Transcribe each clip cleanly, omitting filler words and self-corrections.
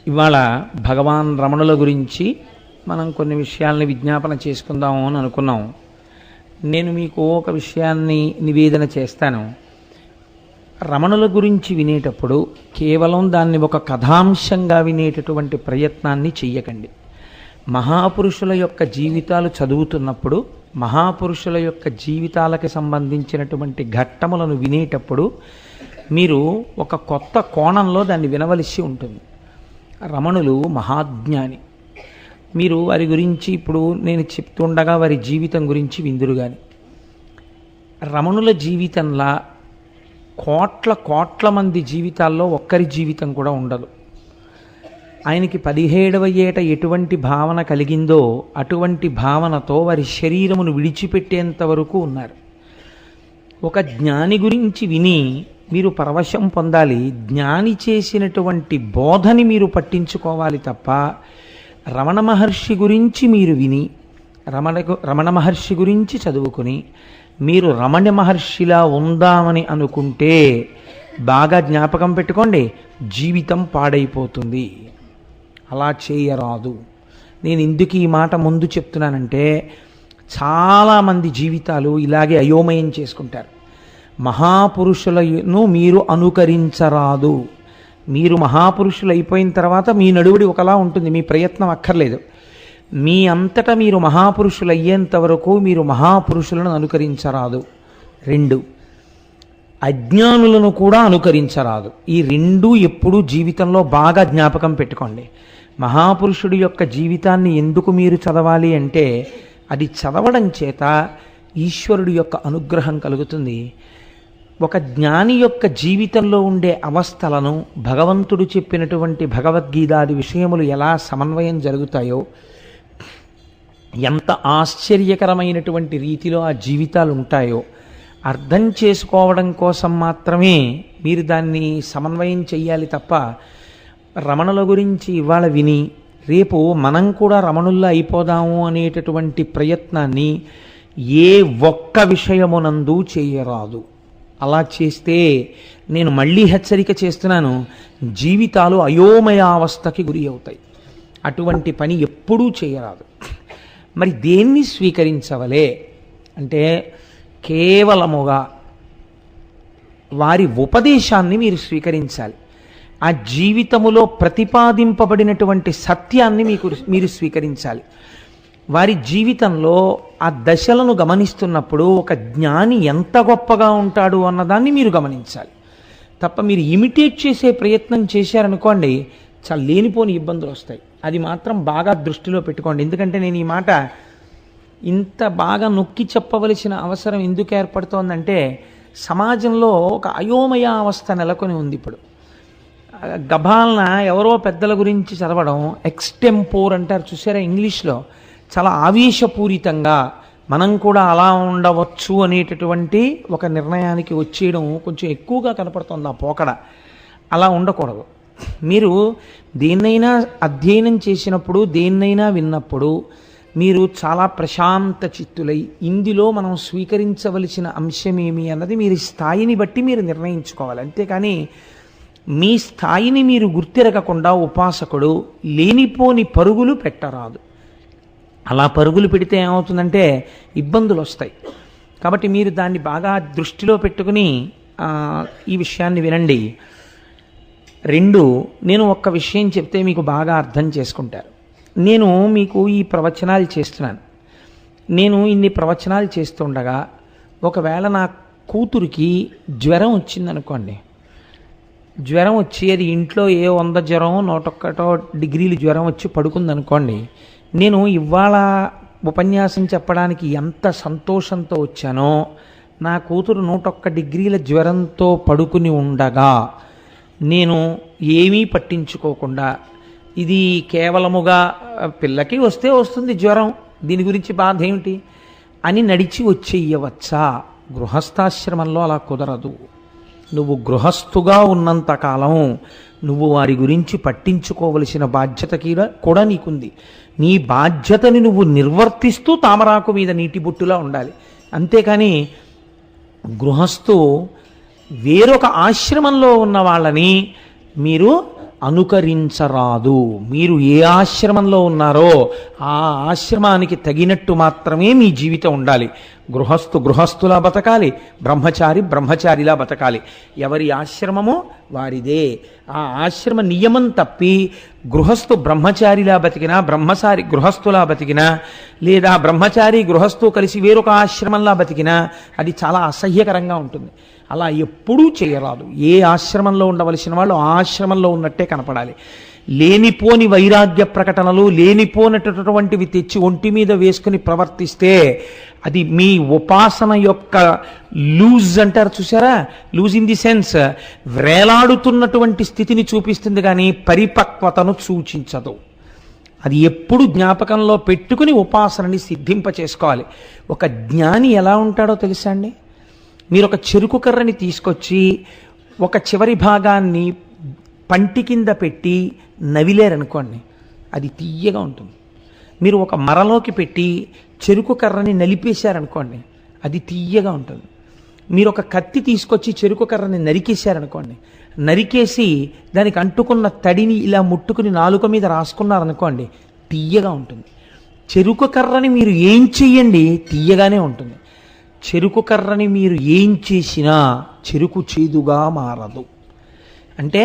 ఇవాళ భగవాన్ రమణుల గురించి మనం కొన్ని విషయాల్ని విజ్ఞాపన చేసుకుందాము అని అనుకున్నాం. నేను మీకు ఒక విషయాన్ని నివేదన చేస్తాను. రమణుల గురించి వినేటప్పుడు కేవలం దాన్ని ఒక కథాంశంగా వినేటటువంటి ప్రయత్నాన్ని చెయ్యకండి. మహాపురుషుల యొక్క జీవితాలు చదువుతున్నప్పుడు, మహాపురుషుల యొక్క జీవితాలకు సంబంధించినటువంటి ఘట్టములను వినేటప్పుడు మీరు ఒక కొత్త కోణంలో దాన్ని వినవలసి ఉంటుంది. రమణులు మహాజ్ఞాని. మీరు వారి గురించి ఇప్పుడు నేను చెప్తుండగా వారి జీవితం గురించి విందురు కానీ, రమణుల జీవితంలా కోట్ల మంది జీవితాల్లో ఒక్కరి జీవితం కూడా ఉండదు. ఆయనకి 17వ ఏట ఎటువంటి భావన కలిగిందో అటువంటి భావనతో వారి శరీరమును విడిచిపెట్టేంత వరకు ఉన్నారు. ఒక జ్ఞాని గురించి విని మీరు పరవశం పొందాలి. జ్ఞాని చేసినటువంటి బోధని మీరు పట్టించుకోవాలి తప్ప రమణ మహర్షి గురించి మీరు విని రమణ మహర్షి గురించి చదువుకుని మీరు రమణ మహర్షిలా ఉందామని అనుకుంటే బాగా జ్ఞాపకం పెట్టుకోండి, జీవితం పాడైపోతుంది. అలా చేయరాదు. నేను ఎందుకు ఈ మాట ముందు చెప్తున్నానంటే చాలామంది జీవితాలు ఇలాగే అయోమయం చేసుకుంటారు. మహాపురుషులను మీరు అనుకరించరాదు. మీరు మహాపురుషులు అయిపోయిన తర్వాత మీ నడువుడి ఒకలా ఉంటుంది, మీ ప్రయత్నం అక్కర్లేదు. మీ అంతటా మీరు మహాపురుషులు అయ్యేంత వరకు మీరు మహాపురుషులను అనుకరించరాదు. 2, అజ్ఞానులను కూడా అనుకరించరాదు. ఈ 2 ఎప్పుడూ జీవితంలో బాగా జ్ఞాపకం పెట్టుకోండి. మహాపురుషుడి యొక్క జీవితాన్ని ఎందుకు మీరు చదవాలి అంటే అది చదవడం చేత ఈశ్వరుడి యొక్క అనుగ్రహం కలుగుతుంది. ఒక జ్ఞాని యొక్క జీవితంలో ఉండే అవస్థలను భగవంతుడు చెప్పినటువంటి భగవద్గీతాది విషయములు ఎలా సమన్వయం జరుగుతాయో, ఎంత ఆశ్చర్యకరమైనటువంటి రీతిలో ఆ జీవితాలు ఉంటాయో అర్థం చేసుకోవడం కోసం మాత్రమే మీరు దాన్ని సమన్వయం చెయ్యాలి తప్ప రమణుల గురించి ఇవాళ విని రేపు మనం కూడా రమణుల్లో అయిపోదాము అనేటటువంటి ప్రయత్నాన్ని ఏ ఒక్క విషయమునందు చేయరాదు. అలా చేస్తే నేను మళ్ళీ హెచ్చరిక చేస్తున్నాను, జీవితాలు అయోమయావస్థకి గురి అవుతాయి. అటువంటి పని ఎప్పుడూ చేయరాదు. మరి దేన్ని స్వీకరించవలే అంటే కేవలముగా వారి ఉపదేశాన్ని మీరు స్వీకరించాలి. ఆ జీవితములో ప్రతిపాదింపబడినటువంటి సత్యాన్ని మీరు స్వీకరించాలి. వారి జీవితంలో ఆ దశలను గమనిస్తున్నప్పుడు ఒక జ్ఞాని ఎంత గొప్పగా ఉంటాడు అన్నదాన్ని మీరు గమనించాలి తప్ప మీరు ఇమిటేట్ చేసే ప్రయత్నం చేశారనుకోండి, చాలా లేనిపోని ఇబ్బందులు వస్తాయి. అది మాత్రం బాగా దృష్టిలో పెట్టుకోండి. ఎందుకంటే నేను ఈ మాట ఇంత బాగా నొక్కి చెప్పవలసిన అవసరం ఎందుకు ఏర్పడుతోందంటే సమాజంలో ఒక అయోమయ అవస్థ నెలకొని ఉంది. ఇప్పుడు గభాలన ఎవరో పెద్దల గురించి చదవడం, ఎక్స్టెంపోర్ అంటారు చూసారా ఇంగ్లీష్లో, చాలా ఆవేశపూరితంగా మనం కూడా అలా ఉండవచ్చు అనేటటువంటి ఒక నిర్ణయానికి వచ్చేయడం కొంచెం ఎక్కువగా కనపడుతుంది. ఆ పోకడ అలా ఉండకూడదు. మీరు దేన్నైనా అధ్యయనం చేసినప్పుడు, దేన్నైనా విన్నప్పుడు మీరు చాలా ప్రశాంత చిత్తులై ఇందులో మనం స్వీకరించవలసిన అంశమేమి అన్నది మీరు స్థాయిని బట్టి మీరు నిర్ణయించుకోవాలి. అంతేకాని మీ స్థాయిని మీరు గుర్తిరగకుండా ఉపాసకుడు లేనిపోని పరుగులు పెట్టరాదు. అలా పరుగులు పెడితే ఏమవుతుందంటే ఇబ్బందులు వస్తాయి. కాబట్టి మీరు దాన్ని బాగా దృష్టిలో పెట్టుకుని ఈ విషయాన్ని వినండి. 2, నేను ఒక్క విషయం చెప్తే మీకు బాగా అర్థం చేసుకుంటారు. నేను మీకు ఈ ప్రవచనాలు చేస్తున్నాను. నేను ఇన్ని ప్రవచనాలు చేస్తుండగా ఒకవేళ నా కూతురికి జ్వరం వచ్చిందనుకోండి, జ్వరం వచ్చి అది ఇంట్లో 100 జ్వరం 101 డిగ్రీలు జ్వరం వచ్చి పడుకుందనుకోండి, నేను ఇవాళ ఉపన్యాసం చెప్పడానికి ఎంత సంతోషంతో వచ్చానో నా కూతురు 101 డిగ్రీల జ్వరంతో పడుకుని ఉండగా నేను ఏమీ పట్టించుకోకుండా ఇది కేవలముగా పిల్లకి వస్తే వస్తుంది జ్వరం, దీని గురించి బాధ ఏమిటి అని నడిచి వచ్చేయవచ్చా? గృహస్థాశ్రమంలో అలా కుదరదు. నువ్వు గృహస్థుగా ఉన్నంతకాలం నువ్వు వారి గురించి పట్టించుకోవలసిన బాధ్యత కూడా నీకుంది. నీ బాధ్యతని నువ్వు నిర్వర్తిస్తూ తామరాకు మీద నీటి బొట్టులా ఉండాలి. అంతేకాని గృహస్థు వేరొక ఆశ్రమంలో ఉన్న వాళ్ళని మీరు అనుకరించరాదు. మీరు ఏ ఆశ్రమంలో ఉన్నారో ఆ ఆశ్రమానికి తగినట్టు మాత్రమే మీ జీవితం ఉండాలి. గృహస్థులా బతకాలి, బ్రహ్మచారి బ్రహ్మచారిలా బతకాలి. ఎవరి ఆశ్రమమో వారిదే. ఆ ఆశ్రమ నియమం తప్పి గృహస్థు బ్రహ్మచారిలా బతికినా, బ్రహ్మచారి గృహస్థులా బతికినా, లేదా బ్రహ్మచారి గృహస్థు కలిసి వేరొక ఆశ్రమంలా బతికినా అది చాలా అసహ్యకరంగా ఉంటుంది. అలా ఎప్పుడూ చేయరాదు. ఏ ఆశ్రమంలో ఉండవలసిన వాళ్ళు ఆ ఆశ్రమంలో ఉన్నట్టే కనపడాలి. లేనిపోని వైరాగ్య ప్రకటనలు, లేనిపోనటువంటివి తెచ్చి ఒంటి మీద వేసుకుని ప్రవర్తిస్తే అది మీ ఉపాసన యొక్క లూజ్ అంటారు చూసారా, లూజ్ ఇన్ ది సెన్స్ వేలాడుతున్నటువంటి స్థితిని చూపిస్తుంది కానీ పరిపక్వతను సూచించదు. అది ఎప్పుడు జ్ఞాపకంలో పెట్టుకుని ఉపాసనని సిద్ధింప చేసుకోవాలి. ఒక జ్ఞాని ఎలా ఉంటాడో తెలుసా అండి? మీరు ఒక చెరుకు కర్రని తీసుకొచ్చి ఒక చివరి భాగాన్ని పంటి కింద పెట్టి నవిలేరనుకోండి, అది తీయగా ఉంటుంది. మీరు ఒక మరలోకి పెట్టి చెరుకు కర్రని నలిపేశారనుకోండి, అది తీయగా ఉంటుంది. మీరు ఒక కత్తి తీసుకొచ్చి చెరుకు కర్రని నరికేశారనుకోండి, నరికేసి దానికి అంటుకున్న తడిని ఇలా ముట్టుకుని నాలుక మీద రాసుకున్నారనుకోండి, తీయగా ఉంటుంది. చెరుకు కర్రని మీరు ఏం చెయ్యండి తీయగానే ఉంటుంది. చెరుకు కర్రని మీరు ఏం చేసినా చెరుకు చేదుగా మారదు. అంటే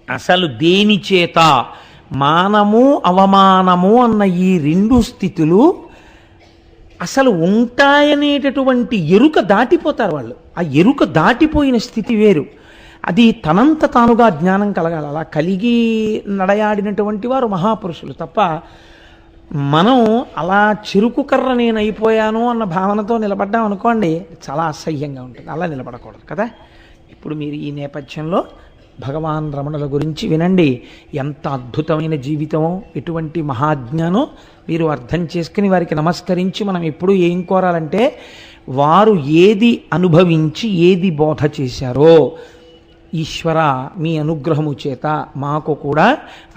అసలు దేని చేత మానము అవమానము అన్న ఈ రెండు స్థితులు అసలు ఉంటాయనేటటువంటి ఎరుక దాటిపోతారు వాళ్ళు. ఆ ఎరుక దాటిపోయిన స్థితి వేరు. అది తనంత తానుగా జ్ఞానం కలగాలి. అలా కలిగి నడయాడినటువంటి వారు మహాపురుషులు తప్ప మనం అలా చెరుకు కర్ర నేను అయిపోయాను అన్న భావనతో నిలబడ్డాం అనుకోండి, చాలా అసహ్యంగా ఉంటుంది. అలా నిలబడకూడదు కదా. ఇప్పుడు మీరు ఈ నేపథ్యంలో భగవాన్ రమణుల గురించి వినండి. ఎంత అద్భుతమైన జీవితమో, ఎటువంటి మహాజ్ఞానో మీరు అర్థం చేసుకుని వారికి నమస్కరించి మనం ఎప్పుడు ఏం కోరాలంటే, వారు ఏది అనుభవించి ఏది బోధ చేశారో ఈశ్వర మీ అనుగ్రహము చేత మాకు కూడా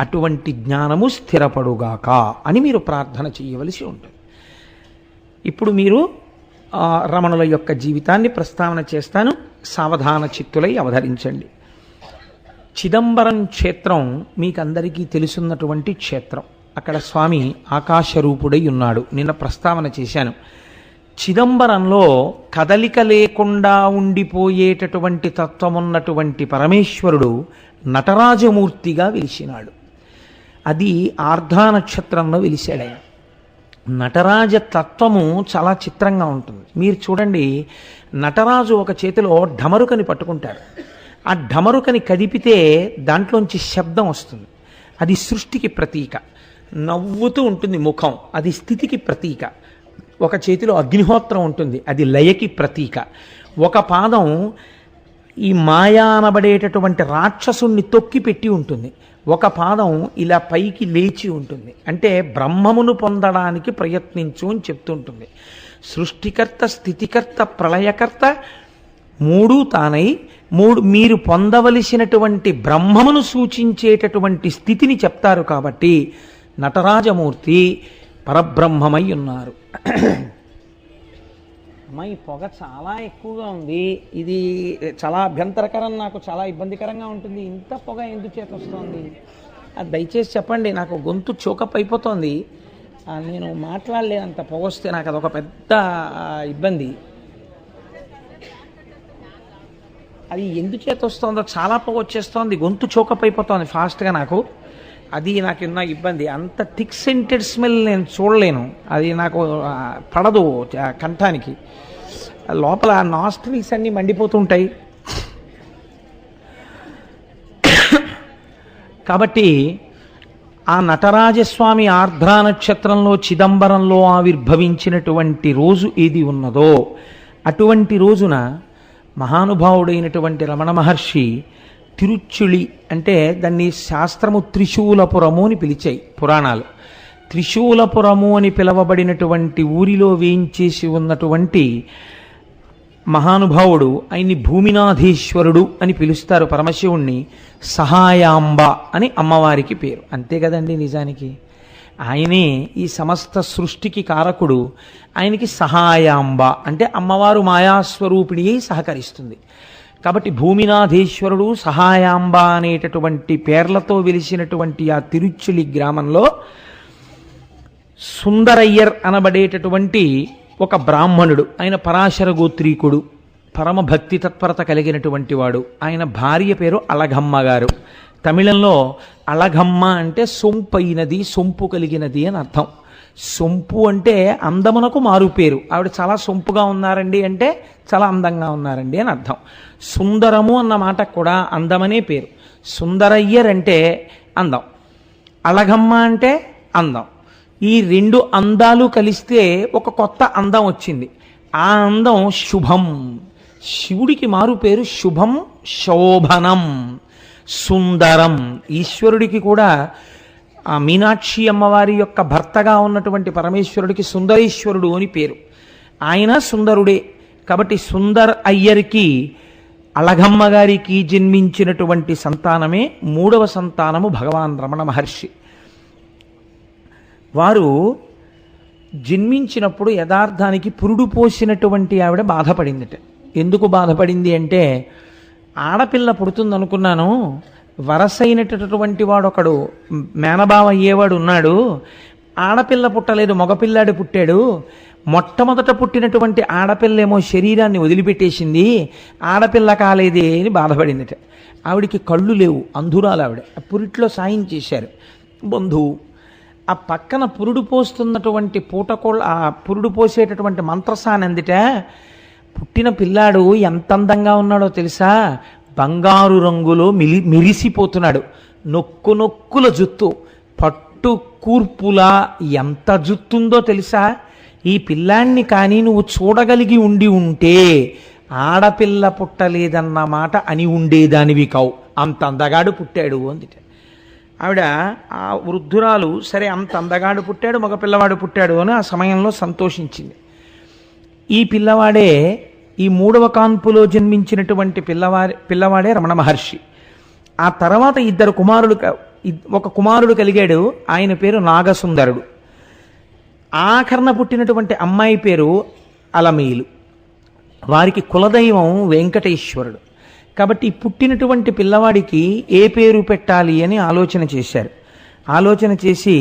అటువంటి జ్ఞానము స్థిరపడుగాక అని మీరు ప్రార్థన చేయవలసి ఉంటుంది. ఇప్పుడు మీరు రమణుల యొక్క జీవితాన్ని ప్రస్తావన చేస్తాను. సావధాన చిత్తులై అవధరించండి. చిదంబరం క్షేత్రం మీకందరికీ తెలుసున్నటువంటి క్షేత్రం. అక్కడ స్వామి ఆకాశరూపుడై ఉన్నాడు. నిన్న ప్రస్తావన చేశాను. చిదంబరంలో కదలిక లేకుండా ఉండిపోయేటటువంటి తత్వమున్నటువంటి పరమేశ్వరుడు నటరాజమూర్తిగా వెలిసినాడు. అది ఆర్ధా నక్షత్రంలో వెలిశాడు ఆయన. నటరాజ తత్వము చాలా చిత్రంగా ఉంటుంది. మీరు చూడండి, నటరాజు ఒక చేతిలో ఢమరుకని పట్టుకుంటాడు. ఆ ఢమరుకని కదిపితే దాంట్లోంచి శబ్దం వస్తుంది. అది సృష్టికి ప్రతీక. నవ్వుతూ ఉంటుంది ముఖం, అది స్థితికి ప్రతీక. ఒక చేతిలో అగ్నిహోత్రం ఉంటుంది, అది లయకి ప్రతీక. ఒక పాదం ఈ మాయా అనబడేటటువంటి రాక్షసుణ్ణి తొక్కి పెట్టి ఉంటుంది. ఒక పాదం ఇలా పైకి లేచి ఉంటుంది. అంటే బ్రహ్మమును పొందడానికి ప్రయత్నించు అని చెప్తుంటుంది. సృష్టికర్త, స్థితికర్త, ప్రళయకర్త మూడు తానై మీరు పొందవలసినటువంటి బ్రహ్మమును సూచించేటటువంటి స్థితిని చెప్తారు. కాబట్టి నటరాజమూర్తి పరబ్రహ్మమై ఉన్నారు. అమ్మాయి పొగ చాలా ఎక్కువగా ఉంది, ఇది చాలా అభ్యంతరకరం, నాకు చాలా ఇబ్బందికరంగా ఉంటుంది. ఇంత పొగ ఎందుచేత వస్తుంది అది దయచేసి చెప్పండి. నాకు గొంతు చోకప్ అయిపోతుంది, నేను మాట్లాడలేనంత పొగ వస్తే నాకు అదొక పెద్ద ఇబ్బంది. అది ఎందుచేత వస్తుందో, చాలా పొగ వచ్చేస్తోంది, గొంతు చోకప్ అయిపోతుంది ఫాస్ట్గా. నాకు నాకున్న ఇబ్బంది. అంత థిక్ సెంటెడ్ స్మెల్ నేను చూడలేను, అది నాకు పడదు కంఠానికి. లోపల నాస్ట్రిల్స్ అన్నీ మండిపోతుంటాయి. కాబట్టి ఆ నటరాజస్వామి ఆర్ద్రా నక్షత్రంలో చిదంబరంలో ఆవిర్భవించినటువంటి రోజు ఏది ఉన్నదో అటువంటి రోజున మహానుభావుడైనటువంటి రమణ మహర్షి తిరుచుళి, అంటే దాన్ని శాస్త్రము త్రిశూలపురము అని పిలిచాయి పురాణాలు. త్రిశూలపురము అని పిలవబడినటువంటి ఊరిలో వేయించేసి ఉన్నటువంటి మహానుభావుడు, ఆయన్ని భూమినాథేశ్వరుడు అని పిలుస్తారు. పరమశివుణ్ణి సహాయాంబ అని అమ్మవారికి పేరు. అంతే కదండి, నిజానికి ఆయనే ఈ సమస్త సృష్టికి కారకుడు. ఆయనకి సహాయాంబ అంటే అమ్మవారు మాయాస్వరూపిణి అయి సహకరిస్తుంది. కాబట్టి భూమినాథేశ్వరుడు, సహాయాంబ అనేటటువంటి పేర్లతో వెలిసినటువంటి ఆ తిరుచులి గ్రామంలో సుందరయ్యర్ అనబడేటటువంటి ఒక బ్రాహ్మణుడు, ఆయన పరాశర గోత్రీకుడు, పరమ భక్తి తత్పరత కలిగినటువంటి వాడు. ఆయన భార్య పేరు అళగమ్మ గారు. తమిళంలో అళగమ్మ అంటే సొంపైనది, సొంపు కలిగినది అని అర్థం. సొంపు అంటే అందమునకు మారు పేరు. ఆవిడ చాలా సొంపుగా ఉన్నారండి అంటే చాలా అందంగా ఉన్నారండి అని అర్థం. సుందరము అన్న మాట కూడా అందమనే పేరు. సుందరయ్యర్ అంటే అందం, అళగమ్మ అంటే అందం. ఈ రెండు అందాలు కలిస్తే ఒక కొత్త అందం వచ్చింది. ఆ అందం శుభం. శివుడికి మారు పేరు శుభం, శోభనం, సుందరం. ఈశ్వరుడికి కూడా ఆ మీనాక్షి అమ్మవారి యొక్క భర్తగా ఉన్నటువంటి పరమేశ్వరుడికి సుందరేశ్వరుడు అని పేరు. ఆయన సుందరుడే. కాబట్టి సుందర్ అయ్యర్కి, అళగమ్మ గారికి జన్మించినటువంటి సంతానమే 3వ సంతానము భగవాన్ రమణ మహర్షి. వారు జన్మించినప్పుడు యథార్థానికి పురుడు పోసినటువంటి ఆవిడ బాధపడిందిట. ఎందుకు బాధపడింది అంటే, ఆడపిల్ల పుడుతుందనుకున్నాను, వరసైనటువంటి వాడు ఒకడు మేనబావ అయ్యేవాడు ఉన్నాడు, ఆడపిల్ల పుట్టలేదు, మగపిల్లాడు పుట్టాడు. మొట్టమొదట పుట్టినటువంటి ఆడపిల్లేమో శరీరాన్ని వదిలిపెట్టేసింది, ఆడపిల్ల కాలేదే అని బాధపడిందిట. ఆవిడికి కళ్ళు లేవు, అంధురాలు ఆవిడ. పురిట్లో సాయం చేశారు బంధువు. ఆ పక్కన పురుడు పోస్తున్నటువంటి పూటకోళ్ళ, ఆ పురుడు పోసేటటువంటి మంత్రసాని అందిట. పుట్టిన పిల్లాడు ఎంత అందంగా ఉన్నాడో తెలుసా? బంగారు రంగులో మిరిసిపోతున్నాడు. నొక్కు నొక్కుల జుత్తు, పట్టు కూర్పులా ఎంత జుత్తుందో తెలుసా? ఈ పిల్లాన్ని కానీ నువ్వు చూడగలిగి ఉండి ఉంటే ఆడపిల్ల పుట్టలేదన్న మాట అని ఉండేదానివి కావు, అంత అందగాడు పుట్టాడు అందుట. ఆవిడ ఆ వృద్ధురాలు, సరే అంత అందగాడు పుట్టాడు, మగ పిల్లవాడు పుట్టాడు అని ఆ సమయంలో సంతోషించింది. ఈ పిల్లవాడే, ఈ 3వ కాన్పులో జన్మించినటువంటి పిల్లవాడే రమణ మహర్షి. ఆ తర్వాత ఒక కుమారుడు కలిగాడు. ఆయన పేరు నాగసుందరుడు. ఆఖరణ పుట్టినటువంటి అమ్మాయి పేరు అలమేలు. వారికి కులదైవం వెంకటేశ్వరుడు. కాబట్టి పుట్టినటువంటి పిల్లవాడికి ఏ పేరు పెట్టాలి అని ఆలోచన చేశారు. ఆలోచన చేసి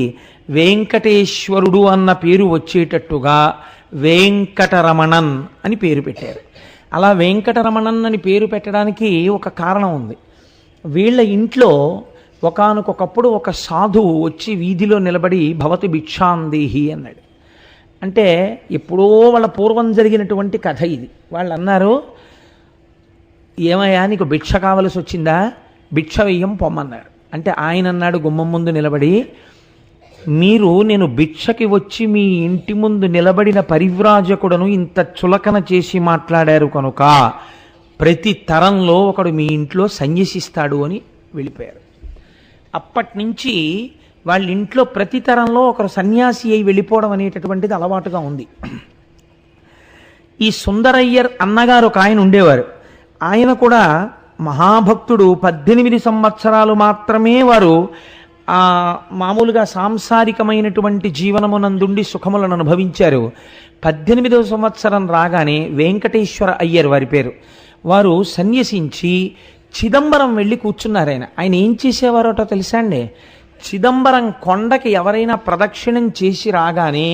వెంకటేశ్వరుడు అన్న పేరు వచ్చేటట్టుగా వెంకటరమణన్ అని పేరు పెట్టారు. అలా వెంకటరమణన్ అని పేరు పెట్టడానికి ఒక కారణం ఉంది. వీళ్ళ ఇంట్లో ఒకానొకప్పుడు ఒక సాధువు వచ్చి వీధిలో నిలబడి భవతి భిక్షాందేహి అన్నాడు. అంటే ఎప్పుడో వాళ్ళ పూర్వం జరిగినటువంటి కథ ఇది. వాళ్ళు అన్నారు, ఏమయ్యా నీకు భిక్ష కావలసి వచ్చిందా, భిక్ష వెయ్యం పొమ్మన్నారు. అంటే ఆయన అన్నాడు గుమ్మం ముందు నిలబడి, నేను భిక్షకి వచ్చి మీ ఇంటి ముందు నిలబడిన పరివ్రాజకుడను ఇంత చులకన చేసి మాట్లాడారు కనుక ప్రతి తరంలో ఒకడు మీ ఇంట్లో సన్యసిస్తాడు అని వెళ్ళిపోయారు. అప్పటి నుంచి వాళ్ళ ఇంట్లో ప్రతి తరంలో ఒకరు సన్యాసి అయి వెళ్ళిపోవడం అనేటటువంటిది అలవాటుగా ఉంది. ఈ సుందరయ్యర్ అన్నగారు ఒక ఆయన ఉండేవారు. ఆయన కూడా మహాభక్తుడు. 18 సంవత్సరాలు మాత్రమే వారు మామూలుగా సాంసారికమైనటువంటి జీవనమునందుండి సుఖములను అనుభవించారు. 18వ సంవత్సరం రాగానే వెంకటేశ్వర అయ్యర్ వారి పేరు. వారు సన్యసించి చిదంబరం వెళ్ళి కూర్చున్నారు. ఆయన ఏం చేసేవారోటో తెలుసా అండి? చిదంబరం కొండకి ఎవరైనా ప్రదక్షిణం చేసి రాగానే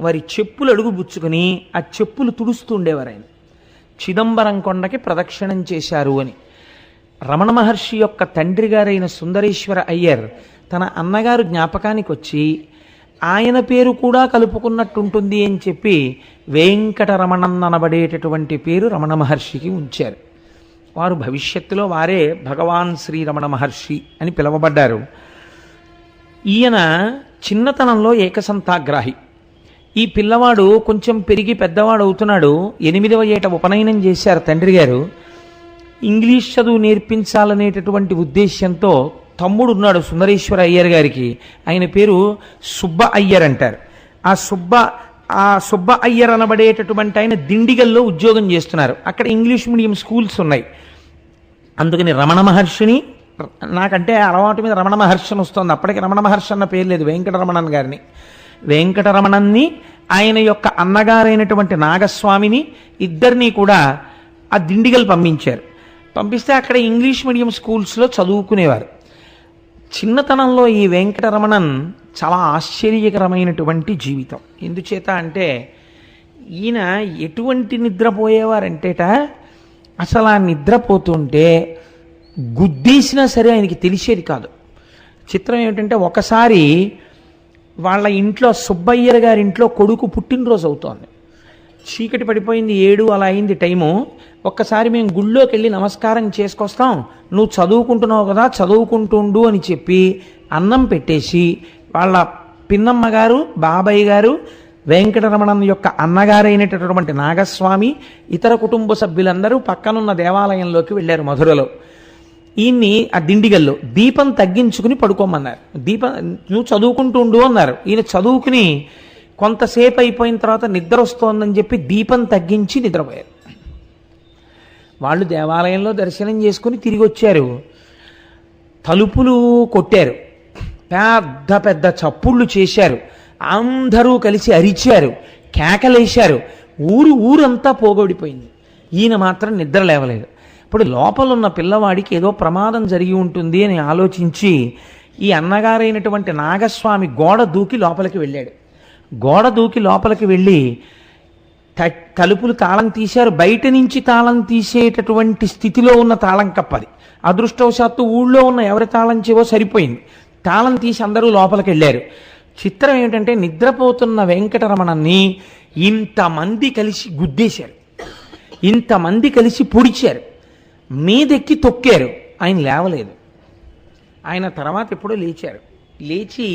వారి చెప్పులు అడుగు పుచ్చుకొని ఆ చెప్పులు తుడుస్తూ ఉండేవారు. ఆయన చిదంబరం కొండకి ప్రదక్షిణం చేశారు అని. రమణ మహర్షి యొక్క తండ్రి గారైన సుందరేశ్వర అయ్యర్ తన అన్నగారు జ్ఞాపకానికి వచ్చి ఆయన పేరు కూడా కలుపుకున్నట్టుంటుంది అని చెప్పి వెంకటరమణన్ అనబడేటటువంటి పేరు రమణ మహర్షికి ఉంచారు. వారు భవిష్యత్తులో వారే భగవాన్ శ్రీ రమణ మహర్షి అని పిలువబడ్డారు. ఈయన చిన్నతనంలో ఏకసంతాగ్రాహి. ఈ పిల్లవాడు కొంచెం పెరిగి పెద్దవాడు అవుతున్నాడు. 8వ ఏట ఉపనయనం చేశారు తండ్రి గారు. ఇంగ్లీష్ చదువు నేర్పించాలనేటటువంటి ఉద్దేశ్యంతో తమ్ముడు ఉన్నాడు సుందరేశ్వర అయ్యర్ గారికి. ఆయన పేరు సుబ్బ అయ్యర్ అంటారు. ఆ సుబ్బ అయ్యర్ అనబడేటటువంటి ఆయన దిండిగల్లో ఉద్యోగం చేస్తున్నారు. అక్కడ ఇంగ్లీష్ మీడియం స్కూల్స్ ఉన్నాయి. అందుకని రమణ మహర్షిని, నాకంటే అలవాటు మీద రమణ మహర్షి వస్తుంది, అప్పటికి రమణ మహర్షి అన్న పేరు లేదు, వెంకటరమణన్ గారిని, వెంకటరమణన్ని ఆయన యొక్క అన్నగారైనటువంటి నాగస్వామిని ఇద్దరినీ కూడా ఆ దిండిగల్ పంపించారు. పంపిస్తే అక్కడ ఇంగ్లీష్ మీడియం స్కూల్స్లో చదువుకునేవారు. చిన్నతనంలో ఈ వెంకటరమణన్ చాలా ఆశ్చర్యకరమైనటువంటి జీవితం. ఎందుచేత అంటే ఈయన ఎటువంటి నిద్రపోయేవారంటేట, అసలు ఆ నిద్రపోతుంటే గుద్దేసినా సరే ఆయనకి తెలిసేది కాదు. చిత్రం ఏమిటంటే, ఒకసారి వాళ్ళ ఇంట్లో సుబ్బయ్యర్ గారి ఇంట్లో కొడుకు పుట్టినరోజు అవుతోంది. చీకటి పడిపోయింది, 7 అలా అయింది టైము. ఒక్కసారి మేము గుళ్ళోకి వెళ్ళి నమస్కారం చేసుకొస్తాం, నువ్వు చదువుకుంటున్నావు కదా చదువుకుంటుండు అని చెప్పి అన్నం పెట్టేసి వాళ్ళ పిన్నమ్మ గారు, బాబాయ్ గారు, వెంకటరమణన్ యొక్క అన్నగారైనటువంటి నాగస్వామి, ఇతర కుటుంబ సభ్యులందరూ పక్కనున్న దేవాలయంలోకి వెళ్ళారు మధురలో. ఈయన్ని ఆ దిండిగల్లో దీపం తగ్గించుకుని పడుకోమన్నారు. నువ్వు చదువుకుంటుండు అన్నారు. ఈయన చదువుకుని కొంతసేపు అయిపోయిన తర్వాత నిద్ర వస్తోందని చెప్పి దీపం తగ్గించి నిద్రపోయారు. వాళ్ళు దేవాలయంలో దర్శనం చేసుకుని తిరిగి వచ్చారు. తలుపులు కొట్టారు, పెద్ద పెద్ద చప్పుళ్ళు చేశారు, అందరూ కలిసి అరిచారు, కేకలేశారు. ఊరంతా పోగొడిపోయింది. ఈయన మాత్రం నిద్ర లేవలేదు. ఇప్పుడు లోపలున్న పిల్లవాడికి ఏదో ప్రమాదం జరిగి ఉంటుంది అని ఆలోచించి ఈ అన్నగారైనటువంటి నాగస్వామి గోడ దూకి లోపలికి వెళ్ళాడు. గోడ దూకి లోపలికి వెళ్ళి తలుపులు తాళం తీశారు. బయట నుంచి తాళం తీసేటటువంటి స్థితిలో ఉన్న తాళం కప్పది. అదృష్టవశాత్తు ఊళ్ళో ఉన్న ఎవరి తాళం చెవో సరిపోయింది. తాళం తీసి అందరూ లోపలికి వెళ్ళారు. చిత్రం ఏమిటంటే, నిద్రపోతున్న వెంకటరమణన్ని ఇంతమంది కలిసి గుద్దేశారు, ఇంతమంది కలిసి పొడిచారు, మీదెక్కి తొక్కారు. ఆయన లేవలేదు. ఆయన తర్వాత ఎప్పుడో లేచారు. లేచి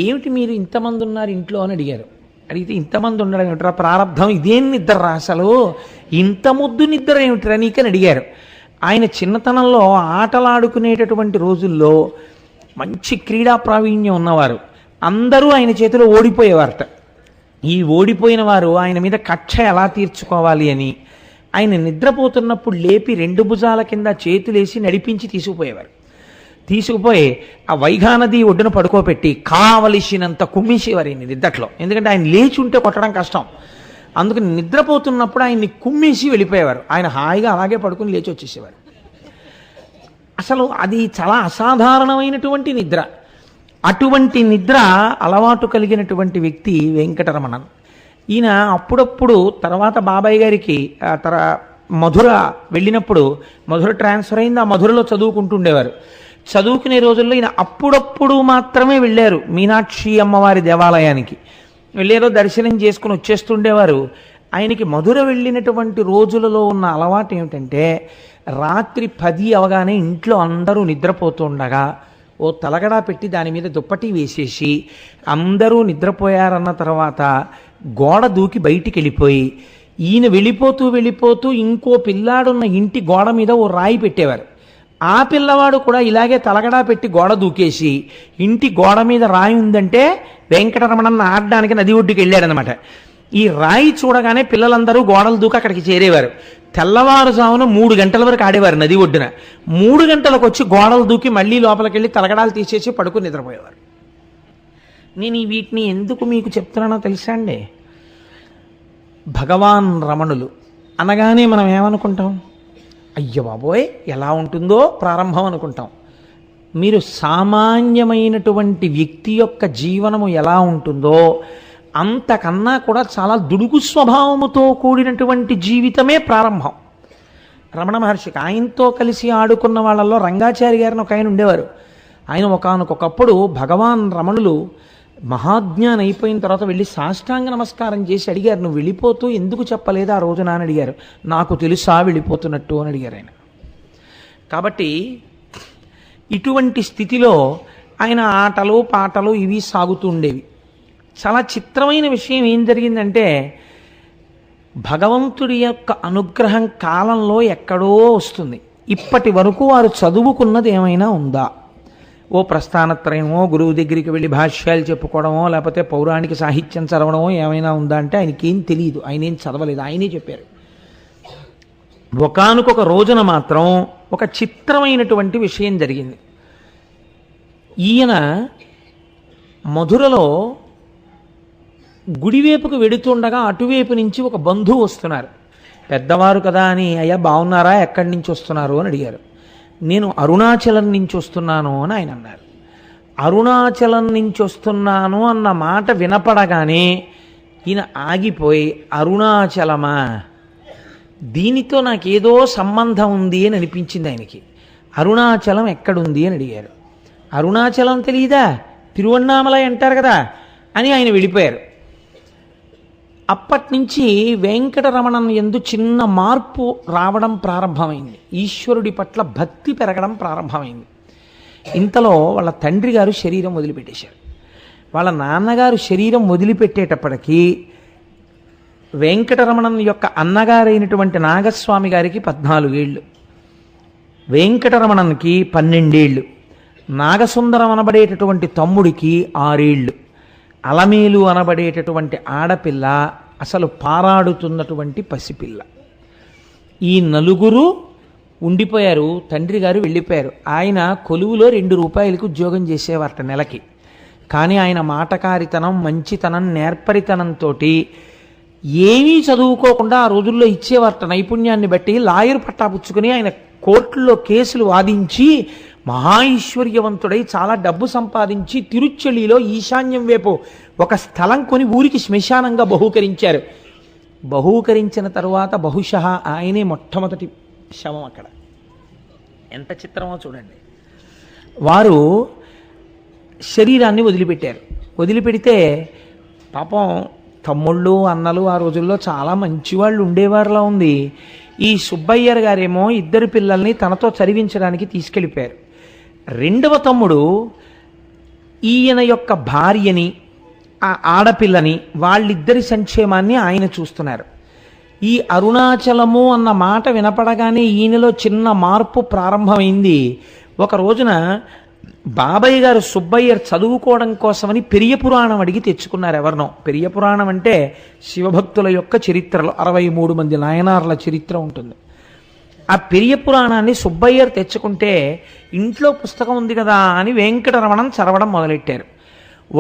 ఏమిటి మీరు ఇంతమంది ఉన్నారు ఇంట్లో అని అడిగారు. అడిగితే, ఇంతమంది ఉండడం ఏమిట్రా, ప్రారంధం ఇదేం నిద్ర రా, అసలు ఇంత ముద్దు నిద్ర ఏమిట్రా నీకని అడిగారు. ఆయన చిన్నతనంలో ఆటలాడుకునేటటువంటి రోజుల్లో మంచి క్రీడా ప్రావీణ్యం ఉన్నవారు. అందరూ ఆయన చేతిలో ఓడిపోయేవారట. ఈ ఓడిపోయిన వారు ఆయన మీద కక్ష ఎలా తీర్చుకోవాలి అని ఆయన నిద్రపోతున్నప్పుడు లేపి 2 భుజాల కింద చేతులేసి నడిపించి తీసుకుపోయి ఆ వైఘానది ఒడ్డున పడుకోబెట్టి కావలసినంత కుమ్మేసేవారు ఈయన నిద్దట్లో. ఎందుకంటే ఆయన లేచి ఉంటే కొట్టడం కష్టం. అందుకని నిద్రపోతున్నప్పుడు ఆయన్ని కుమ్మేసి వెళ్ళిపోయేవారు. ఆయన హాయిగా అలాగే పడుకుని లేచి వచ్చేసేవారు. అసలు అది చాలా అసాధారణమైనటువంటి నిద్ర. అటువంటి నిద్ర అలవాటు కలిగినటువంటి వ్యక్తి వెంకటరమణన్. ఈయన అప్పుడప్పుడు తర్వాత బాబాయ్ గారికి మధుర వెళ్ళినప్పుడు, మధుర ట్రాన్స్ఫర్ అయింది, ఆ మధురలో చదువుకుంటుండేవారు. చదువుకునే రోజుల్లో ఈయన అప్పుడప్పుడు మాత్రమే వెళ్ళారు మీనాక్షి అమ్మవారి దేవాలయానికి. వెళ్ళారో దర్శనం చేసుకుని వచ్చేస్తుండేవారు. ఆయనకి మధుర వెళ్ళినటువంటి రోజులలో ఉన్న అలవాటు ఏమిటంటే, రాత్రి 10 అవగానే ఇంట్లో అందరూ నిద్రపోతుండగా ఓ తలగడా పెట్టి దాని మీద దుప్పటి వేసేసి అందరూ నిద్రపోయారన్న తర్వాత గోడ దూకి బయటికి వెళ్ళిపోయి, ఈయన వెళ్ళిపోతూ ఇంకో పిల్లాడున్న ఇంటి గోడ మీద ఓ రాయి పెట్టేవారు. ఆ పిల్లవాడు కూడా ఇలాగే తలగడా పెట్టి గోడ దూకేసి, ఇంటి గోడ మీద రాయి ఉందంటే వెంకటరమణన్న ఆడడానికి నది ఒడ్డుకి వెళ్ళాడనమాట. ఈ రాయి చూడగానే పిల్లలందరూ గోడలు దూకి అక్కడికి చేరేవారు. తెల్లవారుజామున 3 గంటల వరకు ఆడేవారు నది ఒడ్డున. 3 గంటలకు వచ్చి గోడలు దూకి మళ్ళీ లోపలికి వెళ్ళి తలగడాలు తీసేసి పడుకుని నిద్రపోయేవారు. నేను ఈ వీటిని ఎందుకు మీకు చెప్తున్నానో తెలుసా అండి? భగవాన్ రమణులు అనగానే మనం ఏమనుకుంటాం? అయ్య బాబోయ్ ఎలా ఉంటుందో ప్రారంభం అనుకుంటాం. మీరు సామాన్యమైనటువంటి వ్యక్తి యొక్క జీవనము ఎలా ఉంటుందో అంతకన్నా కూడా చాలా దుడుగు స్వభావముతో కూడినటువంటి జీవితమే ప్రారంభం. రమణ మహర్షికి ఆయనతో కలిసి ఆడుకున్న వాళ్ళల్లో రంగాచారి గారిని ఒక ఆయన ఉండేవారు. ఆయన ఒకానొకప్పుడు భగవాన్ రమణులు మహాజ్ఞానం అయిపోయిన తర్వాత వెళ్ళి సాష్టాంగ నమస్కారం చేసి అడిగారు, నువ్వు వెళ్ళిపోతూ ఎందుకు చెప్పలేదు ఆ రోజున అని అడిగారు. నాకు తెలుసా వెళ్ళిపోతున్నట్టు అని అడిగారు ఆయన. కాబట్టి ఇటువంటి స్థితిలో ఆయన ఆటలు పాటలు ఇవి సాగుతూ ఉండేవి. చాలా చిత్రమైన విషయం ఏం జరిగిందంటే, భగవంతుడి యొక్క అనుగ్రహం కాలంలో ఎక్కడో వస్తుంది. ఇప్పటి వరకు వారు చదువుకున్నది ఏమైనా ఉందా? ఓ ప్రస్థానత్రయమో, గురువు దగ్గరికి వెళ్ళి భాష్యాలు చెప్పుకోవడమో, లేకపోతే పౌరాణిక సాహిత్యం చదవడమో ఏమైనా ఉందా అంటే ఆయనకేం తెలియదు, ఆయన ఏం చదవలేదు, ఆయనే చెప్పారు. ఒకానొక రోజున మాత్రం ఒక చిత్రమైనటువంటి విషయం జరిగింది. ఈయన మధురలో గుడివైపుకు వెడుతుండగా అటువైపు నుంచి ఒక బంధువు వస్తున్నారు. పెద్దవారు కదా అని, అయ్యా బాగున్నారా, ఎక్కడి నుంచి వస్తున్నారు అని అడిగారు. నేను అరుణాచలం నుంచి వస్తున్నాను అని ఆయన అన్నారు. అరుణాచలం నుంచి వస్తున్నాను అన్న మాట వినపడగానే ఈయన ఆగిపోయి, అరుణాచలమా, దీనితో నాకేదో సంబంధం ఉంది అని అనిపించింది ఆయనకి. అరుణాచలం ఎక్కడుంది అని అడిగారు. అరుణాచలం తెలియదా, తిరువన్నామలై అంటారు కదా అని ఆయన వెళ్ళిపోయారు. అప్పటి నుంచి వెంకటరమణన్ యందు చిన్న మార్పు రావడం ప్రారంభమైంది. ఈశ్వరుడి పట్ల భక్తి పెరగడం ప్రారంభమైంది. ఇంతలో వాళ్ళ తండ్రి గారు శరీరం వదిలిపెట్టేశారు. వాళ్ళ నాన్నగారు శరీరం వదిలిపెట్టేటప్పటికీ వెంకటరమణన్ యొక్క అన్నగారైనటువంటి నాగస్వామి గారికి 14 ఏళ్ళు, వెంకటరమణన్కి 12 ఏళ్ళు, నాగసుందరం అనబడేటటువంటి తమ్ముడికి 6 ఏళ్ళు, అలమేలు అనబడేటటువంటి ఆడపిల్ల అసలు పారాడుతున్నటువంటి పసిపిల్ల. ఈ నలుగురు ఉండిపోయారు. తండ్రి గారు వెళ్ళిపోయారు. ఆయన కొలువులో 2 రూపాయలకు ఉద్యోగం చేసేవారట నెలకి. కానీ ఆయన మాటకారితనం, మంచితనం, నేర్పరితనంతో ఏమీ చదువుకోకుండా ఆ రోజుల్లో ఇచ్చేవారట. నైపుణ్యాన్ని బట్టి లాయర్ పట్టా పుచ్చుకుని ఆయన కోర్టుల్లో కేసులు వాదించి మహాైశ్వర్యవంతుడై చాలా డబ్బు సంపాదించి తిరుచెలిలో ఈశాన్యం వైపు ఒక స్థలం కొని ఊరికి శ్మశానంగా బహూకరించారు. బహూకరించిన తరువాత బహుశः ఆయనే మొట్టమొదటి శవం అక్కడ. ఎంత చిత్రమో చూడండి. వారు శరీరాన్ని వదిలిపెట్టారు. వదిలిపెడితే పాపం తమ్ముళ్ళు అన్నలు ఆ రోజుల్లో చాలా మంచివాళ్ళు ఉండేవారులా ఉంది. ఈ సుబ్బయ్యర్ గారేమో 2 పిల్లల్ని తనతో చదివించడానికి తీసుకెళ్ళిపోయారు. 2వ తమ్ముడు ఈయన యొక్క భార్యని, ఆ ఆడపిల్లని, వాళ్ళిద్దరి సంక్షేమాన్ని ఆయన చూస్తున్నారు. ఈ అరుణాచలము అన్న మాట వినపడగానే ఈయనలో చిన్న మార్పు ప్రారంభమైంది. ఒక రోజున బాబయ్య గారు సుబ్బయ్యర్ చదువుకోవడం కోసమని పెరియ పురాణం అడిగి తెచ్చుకున్నారు ఎవరినో. పెరియ పురాణం అంటే శివభక్తుల యొక్క చరిత్రలో 63 మంది నాయనార్ల చరిత్ర ఉంటుంది. ఆ పెరియ పురాణాన్ని సుబ్బయ్యర్ తెచ్చుకుంటే ఇంట్లో పుస్తకం ఉంది కదా అని వెంకటరమణం చదవడం మొదలెట్టారు.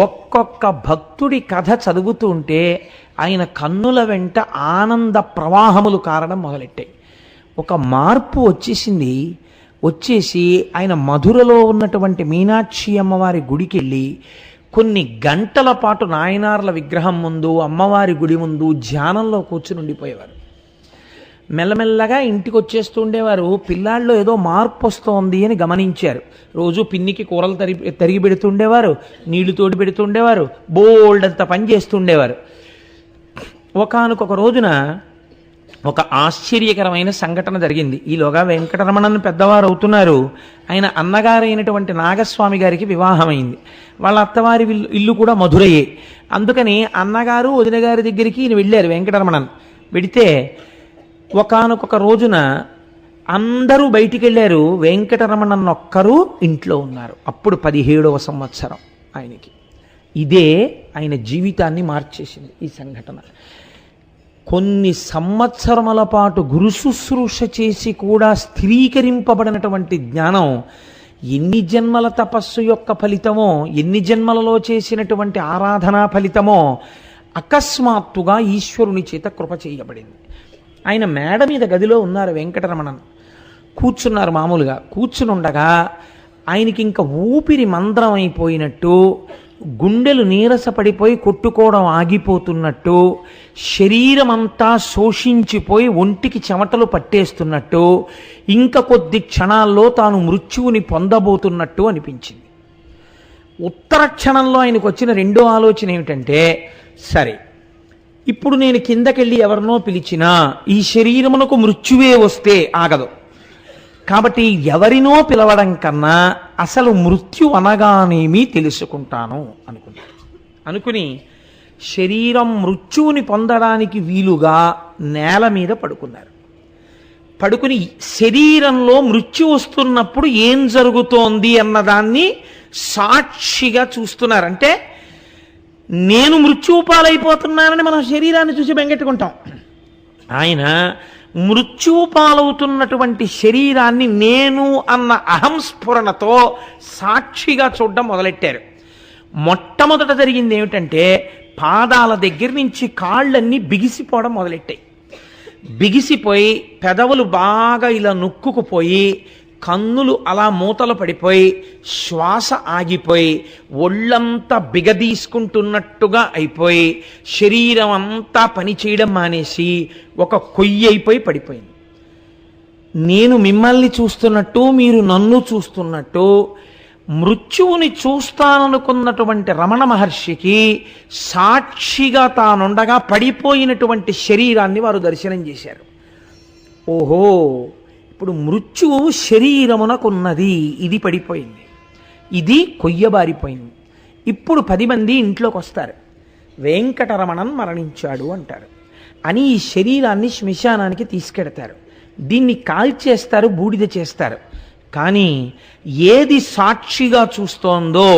ఒక్కొక్క భక్తుడి కథ చదువుతూ ఉంటే ఆయన కన్నుల వెంట ఆనంద ప్రవాహములు కారడం మొదలెట్టాయి. ఒక మార్పు వచ్చేసి ఆయన మధురలో ఉన్నటువంటి మీనాక్షి అమ్మవారి గుడికి వెళ్ళి కొన్ని గంటల పాటు నాయనార్ల విగ్రహం ముందు, అమ్మవారి గుడి ముందు ధ్యానంలో కూర్చుని ఉండిపోయేవారు. మెల్లమెల్లగా ఇంటికి వచ్చేస్తూ ఉండేవారు. పిల్లాళ్ళలో ఏదో మార్పు వస్తోంది అని గమనించారు. రోజు పిన్నికి కూరలు తరిగి పెడుతుండేవారు, నీళ్లు తోడి పెడుతుండేవారు, బోల్డ్ అంత పని చేస్తుండేవారు. ఒకానొక రోజున ఒక ఆశ్చర్యకరమైన సంఘటన జరిగింది. ఈలోగా వెంకటరమణన్ పెద్దవారు అవుతున్నారు. ఆయన అన్నగారైనటువంటి నాగస్వామి గారికి వివాహమైంది. వాళ్ళ అత్తవారి ఇల్లు కూడా మధురయే. అందుకని అన్నగారు వదిన గారి దగ్గరికి ఈయన వెళ్ళారు వెంకటరమణన్. వెడితే ఒకానొక రోజున అందరూ బయటికి వెళ్ళారు, వెంకటరమణన్ ఒక్కరు ఇంట్లో ఉన్నారు. అప్పుడు 17వ సంవత్సరం ఆయనకి. ఇదే ఆయన జీవితాన్ని మార్చేసింది ఈ సంఘటన. కొన్ని సంవత్సరముల పాటు గురు శుశ్రూష చేసి కూడా స్థిరీకరింపబడినటువంటి జ్ఞానం ఎన్ని జన్మల తపస్సు యొక్క ఫలితమో, ఎన్ని జన్మలలో చేసినటువంటి ఆరాధనా ఫలితమో అకస్మాత్తుగా ఈశ్వరుని చేత కృప చేయబడింది. ఆయన మేడ మీద గదిలో ఉన్నారు వెంకటరమణన్. కూర్చున్నారు. మామూలుగా కూర్చునుండగా ఆయనకి ఇంకా ఊపిరి మంద్రం అయిపోయినట్టు, గుండెలు నీరసపడిపోయి కొట్టుకోవడం ఆగిపోతున్నట్టు, శరీరం అంతా శోషించిపోయి ఒంటికి చెమటలు పట్టేస్తున్నట్టు, ఇంకా కొద్ది క్షణాల్లో తాను మృత్యువుని పొందబోతున్నట్టు అనిపించింది. ఉత్తర క్షణంలో ఆయనకు వచ్చిన రెండో ఆలోచన ఏమిటంటే, సరే ఇప్పుడు నేను కిందకెళ్ళి ఎవరినో పిలిచినా ఈ శరీరమునకు మృత్యువే వస్తే ఆగదు, కాబట్టి ఎవరినో పిలవడం కన్నా అసలు మృత్యు అనగానేమీ తెలుసుకుంటాను అనుకుని శరీరం మృత్యువుని పొందడానికి వీలుగా నేల మీద పడుకున్నారు. పడుకుని శరీరంలో మృత్యు వస్తున్నప్పుడు ఏం జరుగుతోంది అన్నదాన్ని సాక్షిగా చూస్తున్నారు. అంటే నేను మృత్యుపాలైపోతున్నానని మనం శరీరాన్ని చూసి బెంగెట్టుకుంటాం. ఆయన మృత్యుపాలవుతున్నటువంటి శరీరాన్ని నేను అన్న అహంస్ఫురణతో సాక్షిగా చూడడం మొదలెట్టారు. మొట్టమొదట జరిగింది ఏమిటంటే, పాదాల దగ్గర నుంచి కాళ్ళన్నీ బిగిసిపోవడం మొదలెట్టాయి. బిగిసిపోయి పెదవులు బాగా ఇలా నొక్కుకుపోయి కన్నులు అలా మూతలు పడిపోయి శ్వాస ఆగిపోయి ఒళ్ళంతా బిగదీసుకుంటున్నట్టుగా అయిపోయి శరీరం అంతా పనిచేయడం మానేసి ఒక కొయ్యి అయిపోయి పడిపోయింది. నేను మిమ్మల్ని చూస్తున్నట్టు మీరు నన్ను చూస్తున్నట్టు మృత్యువుని చూస్తాననుకున్నటువంటి రమణ మహర్షికి సాక్షిగా తానుండగా పడిపోయినటువంటి శరీరాన్ని వారు దర్శనం చేశారు. ఓహో, ఇప్పుడు మృత్యువు శరీరమునకున్నది, ఇది పడిపోయింది, ఇది కొయ్యబారిపోయింది. ఇప్పుడు 10 మంది ఇంట్లోకి వస్తారు, వెంకటరమణన్ మరణించాడు అంటారు అని ఈ శరీరాన్ని శ్మశానానికి తీసుకెడతారు. దీన్ని కాల్చేస్తారు, బూడిద చేస్తారు. కానీ ఏది సాక్షిగా చూస్తోందో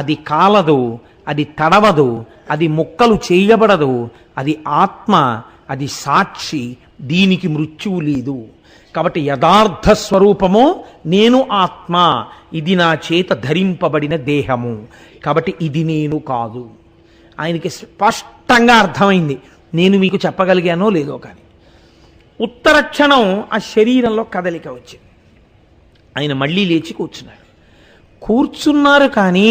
అది కాలదు, అది తడవదు, అది ముక్కలు చేయబడదు, అది ఆత్మ, అది సాక్షి. దీనికి మృత్యువు లేదు. కాబట్టి యథార్థ స్వరూపము నేను ఆత్మ, ఇది నా చేత ధరింపబడిన దేహము, కాబట్టి ఇది నేను కాదు. ఆయనకి స్పష్టంగా అర్థమైంది. నేను మీకు చెప్పగలిగానో లేదో కానీ ఉత్తర క్షణం ఆ శరీరంలో కదలిక వచ్చింది. ఆయన మళ్ళీ లేచి కూర్చున్నారు. కానీ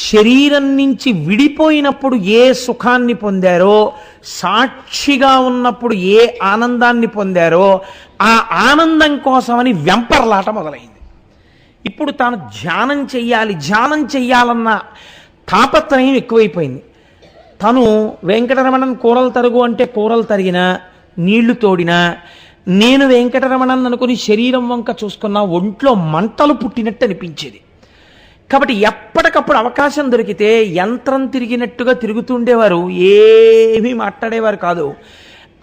శరీరం నుంచి విడిపోయినప్పుడు ఏ సుఖాన్ని పొందారో, సాక్షిగా ఉన్నప్పుడు ఏ ఆనందాన్ని పొందారో ఆ ఆనందం కోసమని వెంపర్లాట మొదలైంది. ఇప్పుడు తాను ధ్యానం చెయ్యాలన్న తాపత్రయం ఎక్కువైపోయింది. తను వెంకటరమణన్ కూరలు తరుగు అంటే కూరలు తరిగినా, నీళ్లు తోడినా, నేను వెంకటరమణన్ అనుకుని శరీరం వంక చూసుకున్న ఒంట్లో మంటలు పుట్టినట్టు అనిపించేది. కాబట్టి ఎప్పటికప్పుడు అవకాశం దొరికితే యంత్రం తిరిగినట్టుగా తిరుగుతుండేవారు, ఏమీ మాట్లాడేవారు కాదు.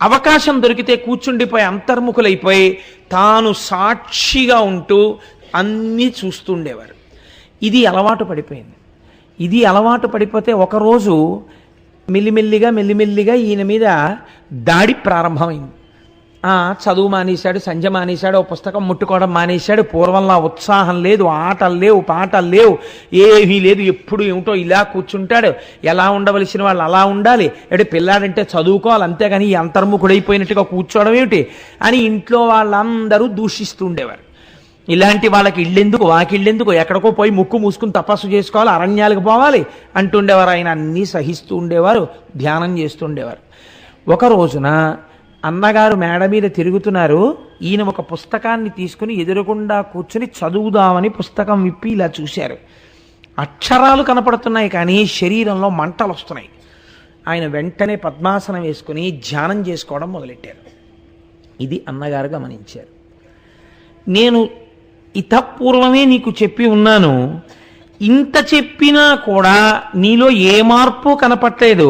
అవకాశం దొరికితే కూర్చుండిపోయి అంతర్ముఖులైపోయి తాను సాక్షిగా ఉంటూ అన్నీ చూస్తుండేవారు. ఇది అలవాటు పడిపోయింది. ఇది అలవాటు పడిపోతే ఒకరోజు మెల్లిమెల్లిగా ఈయన మీద దాడి ప్రారంభమైంది. చదువు మానేశాడు, సంధ్య మానేశాడు, ఓ పుస్తకం ముట్టుకోవడం మానేశాడు. పూర్వంలా ఉత్సాహం లేదు, ఆటలు లేవు, పాటలు లేవు, ఏమీ లేదు. ఎప్పుడు ఏమిటో ఇలా కూర్చుంటాడు. ఎలా ఉండవలసిన వాళ్ళు అలా ఉండాలి, అంటే పిల్లాడంటే చదువుకోవాలి, అంతేగాని ఈ అంతర్ముఖుడైపోయినట్టుగా కూర్చోవడం ఏమిటి అని ఇంట్లో వాళ్ళందరూ దూషిస్తూ ఉండేవారు. ఇలాంటి వాళ్ళకి ఇళ్ళెందుకు, వాకిళ్ళెందుకు, ఎక్కడికో పోయి ముక్కు మూసుకుని తపస్సు చేసుకోవాలి, అరణ్యాలకు పోవాలి అంటుండేవారు. ఆయన అన్నీ సహిస్తూ ఉండేవారు, ధ్యానం చేస్తుండేవారు. ఒక రోజున అన్నగారు మేడ మీద తిరుగుతున్నారు. ఈయన ఒక పుస్తకాన్ని తీసుకుని ఎదురుగుండా కూర్చుని చదువుదామని పుస్తకం విప్పి ఇలా చూశారు. అక్షరాలు కనపడుతున్నాయి కానీ శరీరంలో మంటలు వస్తున్నాయి. ఆయన వెంటనే పద్మాసనం వేసుకుని ధ్యానం చేసుకోవడం మొదలెట్టారు. ఇది అన్నగారు గమనించారు. నేను ఇతపూర్వమే నీకు చెప్పి ఉన్నాను, ఇంత చెప్పినా కూడా నీలో ఏ మార్పు కనపట్లేదు,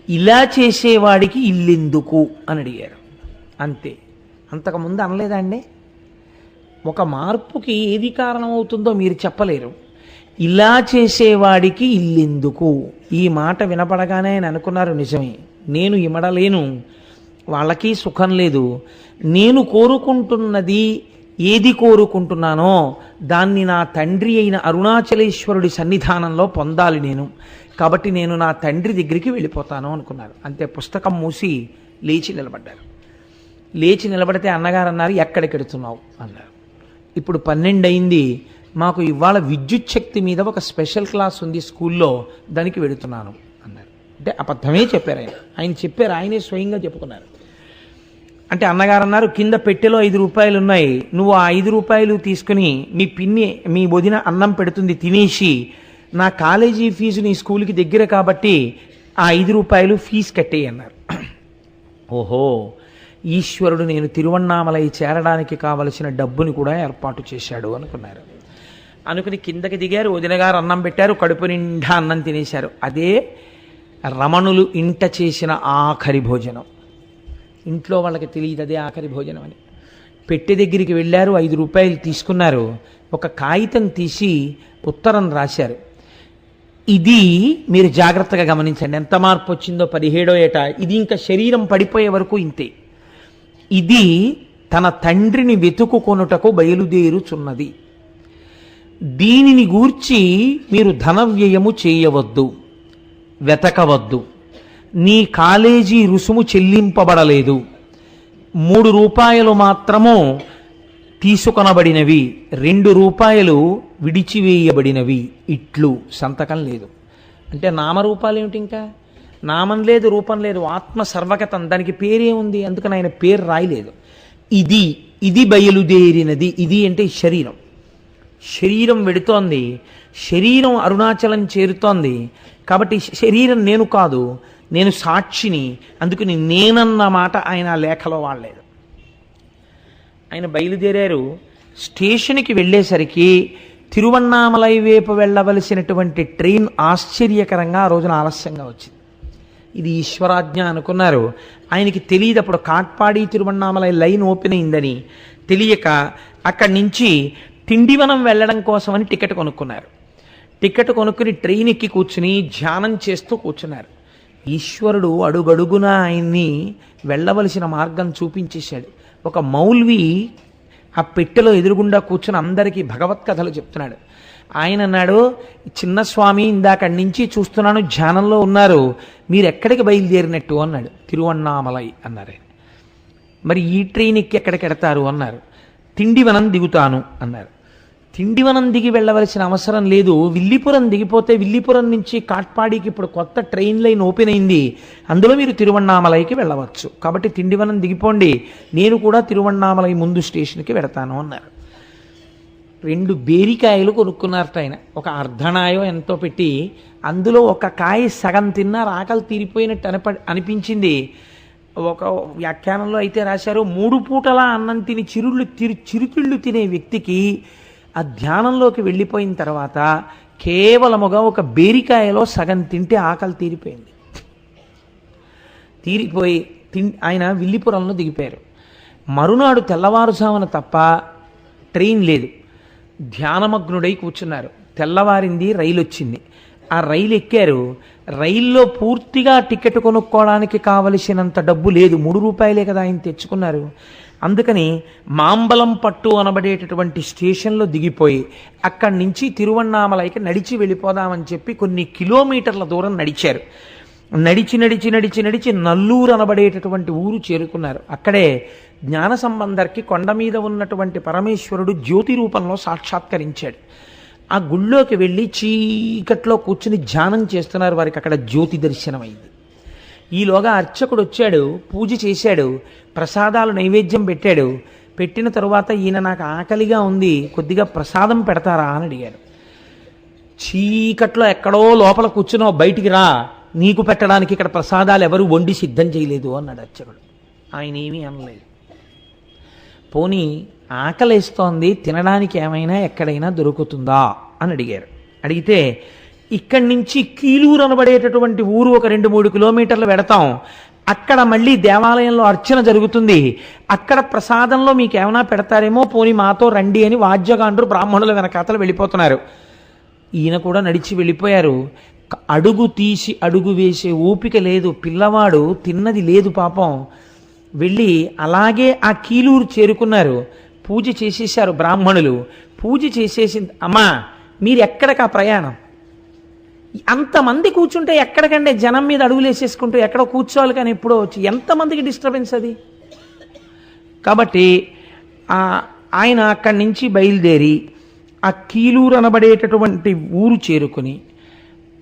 ఇలా చేసేవాడికి ఇల్లెందుకు అని అడిగారు. అంతే, అంతకుముందు అనలేదండి. ఒక మార్పుకి ఏది కారణమవుతుందో మీరు చెప్పలేరు. ఇలా చేసేవాడికి ఇల్లెందుకు, ఈ మాట వినపడగానే ఆయన అనుకున్నారు, నిజమే, నేను ఇమడలేను, వాళ్ళకి సుఖం లేదు, నేను కోరుకుంటున్నది ఏది కోరుకుంటున్నానో దాన్ని నా తండ్రి అయిన అరుణాచలేశ్వరుడి సన్నిధానంలో పొందాలి నేను, కాబట్టి నేను నా తండ్రి దగ్గరికి వెళ్ళిపోతాను అనుకున్నారు. అంతే, పుస్తకం మూసి లేచి నిలబడ్డారు. లేచి నిలబడితే అన్నగారు అన్నారు, ఎక్కడికి వెడుతున్నావు అన్నారు. ఇప్పుడు 12 అయింది, మాకు ఇవాళ విద్యుత్ శక్తి మీద ఒక స్పెషల్ క్లాస్ ఉంది స్కూల్లో, దానికి వెడుతున్నాను అన్నారు. అంటే అబద్ధమే చెప్పారు ఆయన చెప్పారు, ఆయనే స్వయంగా చెప్పుకున్నారు. అంటే అన్నగారు అన్నారు, కింద పెట్టెలో 5 రూపాయలు ఉన్నాయి, నువ్వు ఆ 5 రూపాయలు తీసుకుని మీ పిన్ని, మీ వదిన అన్నం పెడుతుంది, తినేసి నా కాలేజీ ఫీజు నీ స్కూల్కి దగ్గర కాబట్టి ఆ 5 రూపాయలు ఫీజు కట్టేయి అన్నారు. ఓహో, ఈశ్వరుడు నేను తిరువన్నామలై చేరడానికి కావలసిన డబ్బుని కూడా ఏర్పాటు చేశాడు అనుకున్నారు. అనుకుని కిందకి దిగారు, వదిన గారు అన్నం పెట్టారు, కడుపు నిండా అన్నం తినేశారు. అదే రమణులు ఇంట చేసిన ఆఖరి భోజనం. ఇంట్లో వాళ్ళకి తెలియదు అదే ఆఖరి భోజనం అని. పెట్టె దగ్గరికి వెళ్ళారు, 5 రూపాయలు తీసుకున్నారు, ఒక కాగితం తీసి ఉత్తరం రాశారు. ఇది మీరు జాగ్రత్తగా గమనించండి, ఎంత మార్పు వచ్చిందో. 17వ ఏట, ఇది ఇంకా శరీరం పడిపోయే వరకు ఇంతే. ఇది తన తండ్రిని వెతుకుకొనుటకు బయలుదేరుచున్నది. దీనిని గూర్చి మీరు ధన వ్యయము చేయవద్దు, వెతకవద్దు, నీ కాలేజీ రుసుము చెల్లింపబడలేదు, రూపాయలు మాత్రము తీసుకొనబడినవి, 2 విడిచివేయబడినవి, ఇట్లు సంతకం లేదు. అంటే నామరూపాలు ఏమిటి? ఇంకా నామం లేదు, రూపం లేదు, ఆత్మ సర్వగతం, దానికి పేరే ఉంది, అందుకని ఆయన పేరు రాయలేదు. ఇది బయలుదేరినది. ఇది అంటే శరీరం వెడుతోంది, శరీరం అరుణాచలం చేరుతోంది. కాబట్టి శరీరం నేను కాదు, నేను సాక్షిని. అందుకని నేనన్న మాట ఆయన లేఖలో వాడలేదు. ఆయన బయలుదేరారు. స్టేషన్కి వెళ్ళేసరికి తిరువన్నామలై వైపు వెళ్ళవలసినటువంటి ట్రైన్ ఆశ్చర్యకరంగా ఆ రోజున ఆలస్యంగా వచ్చింది. ఇది ఈశ్వరాజ్ఞ అనుకున్నారు. ఆయనకి తెలియదు అప్పుడు కాట్పాడి తిరువన్నామలై లైన్ ఓపెన్ అయిందని. తెలియక అక్కడి నుంచి తిండివనం వెళ్ళడం కోసమని టికెట్ కొనుక్కున్నారు. టికెట్ కొనుక్కుని ట్రైన్ ఎక్కి కూర్చుని ధ్యానం చేస్తూ కూర్చున్నారు. ఈశ్వరుడు అడుగడుగున ఆయన్ని వెళ్ళవలసిన మార్గం చూపించేశాడు. ఒక మౌల్వి ఆ పెట్టెలో ఎదురుగుండా కూర్చుని అందరికీ భగవత్కథలు చెప్తున్నాడు. ఆయన అన్నాడు, చిన్న స్వామి ఇందాకడి నుంచి చూస్తున్నాను ధ్యానంలో ఉన్నారు, మీరు ఎక్కడికి బయలుదేరినట్టు అన్నాడు. తిరువన్నామలై అన్నారు. మరి ఈ ట్రైన్ ఎక్కి ఎక్కడికి ఎడతారు అన్నారు. తిండివనం దిగుతాను అన్నారు. తిండివనం దిగి వెళ్ళవలసిన అవసరం లేదు, విల్లిపురం దిగిపోతే విల్లిపురం నుంచి కాట్పాడికి ఇప్పుడు కొత్త ట్రైన్ లైన్ ఓపెన్ అయింది, అందులో మీరు తిరువన్నామలైకి వెళ్ళవచ్చు. కాబట్టి తిండివనం దిగిపోండి, నేను కూడా తిరువన్నామలై ముందు స్టేషన్కి వెడతాను అన్నారు. 2 బేరికాయలు కొనుక్కున్నారట ఆయన. ఒక అర్ధనాయో ఎంతో పెట్టి అందులో ఒక కాయ సగం తిన్నారు, ఆకలి తీరిపోయినట్టు అనిపించింది. ఒక వ్యాఖ్యానంలో అయితే రాశారు, 3 పూటలా అన్నం తిని చిరుతిళ్ళు తినే వ్యక్తికి ఆ ధ్యానంలోకి వెళ్ళిపోయిన తర్వాత కేవలముగా ఒక బేరికాయలో సగం తింటే ఆకలి తీరిపోయి ఆయన విల్లిపురంలో దిగిపోయారు. మరునాడు తెల్లవారుజామున తప్ప ట్రైన్ లేదు. ధ్యానమగ్నుడై కూర్చున్నారు. తెల్లవారింది, రైలు వచ్చింది. ఆ రైలు ఎక్కారు. రైల్లో పూర్తిగా టికెట్ కొనుక్కోవడానికి కావలసినంత డబ్బు లేదు, 3 రూపాయలే కదా ఆయన తెచ్చుకున్నారు. అందుకని మాంబలం పట్టు అనబడేటటువంటి స్టేషన్లో దిగిపోయి అక్కడి నుంచి తిరువన్నామలైకి నడిచి వెళ్ళిపోదామని చెప్పి కొన్ని కిలోమీటర్ల దూరం నడిచారు. నడిచి నల్లూరు అనబడేటటువంటి ఊరు చేరుకున్నారు. అక్కడే జ్ఞాన సంబంధర్కి కొండ మీద ఉన్నటువంటి పరమేశ్వరుడు జ్యోతి రూపంలో సాక్షాత్కరించాడు. ఆ గుళ్ళోకి వెళ్ళి చీకట్లో కూర్చుని ధ్యానం చేస్తున్నారు. వారికి అక్కడ జ్యోతి దర్శనమైంది. ఈలోగా అర్చకుడు వచ్చాడు, పూజ చేశాడు, ప్రసాదాలు నైవేద్యం పెట్టాడు. పెట్టిన తరువాత ఈయన నాకు ఆకలిగా ఉంది, కొద్దిగా ప్రసాదం పెడతారా అని అడిగాడు. చీకట్లో ఎక్కడో లోపల కూర్చున్నావు, బయటికి రా, నీకు పెట్టడానికి ఇక్కడ ప్రసాదాలు ఎవరు వండి సిద్ధం చేయలేదు అన్నాడు అర్చకుడు. ఆయన ఏమీ అనలేదు. పోనీ ఆకలేస్తోంది, తినడానికి ఏమైనా ఎక్కడైనా దొరుకుతుందా అని అడిగారు. అడిగితే ఇక్కడి నుంచి కీలూరు అనబడేటటువంటి ఊరు ఒక 2-3 కిలోమీటర్లు వెడతాం, అక్కడ మళ్ళీ దేవాలయంలో అర్చన జరుగుతుంది, అక్కడ ప్రసాదంలో మీకు ఏమైనా పెడతారేమో, పోనీ మాతో రండి అని వాద్యగాండ్రు బ్రాహ్మణుల వెనకాతలు వెళ్ళిపోతున్నారు. ఈయన కూడా నడిచి వెళ్ళిపోయారు. అడుగు తీసి అడుగు వేసే ఓపిక లేదు, పిల్లవాడు తిన్నది లేదు పాపం. వెళ్ళి అలాగే ఆ కీలూరు చేరుకున్నారు. పూజ చేసేసారు బ్రాహ్మణులు. పూజ చేసేసి, అమ్మా మీరు ఎక్కడికి ఆ ప్రయాణం, అంతమంది కూర్చుంటే ఎక్కడికంటే జనం మీద అడుగులు వేసేసుకుంటూ ఎక్కడో కూర్చోవాలి, కానీ ఎప్పుడో వచ్చి ఎంతమందికి డిస్టర్బెన్స్ అది. కాబట్టి ఆయన అక్కడి నుంచి బయలుదేరి ఆ కీలూరు అనబడేటటువంటి ఊరు చేరుకుని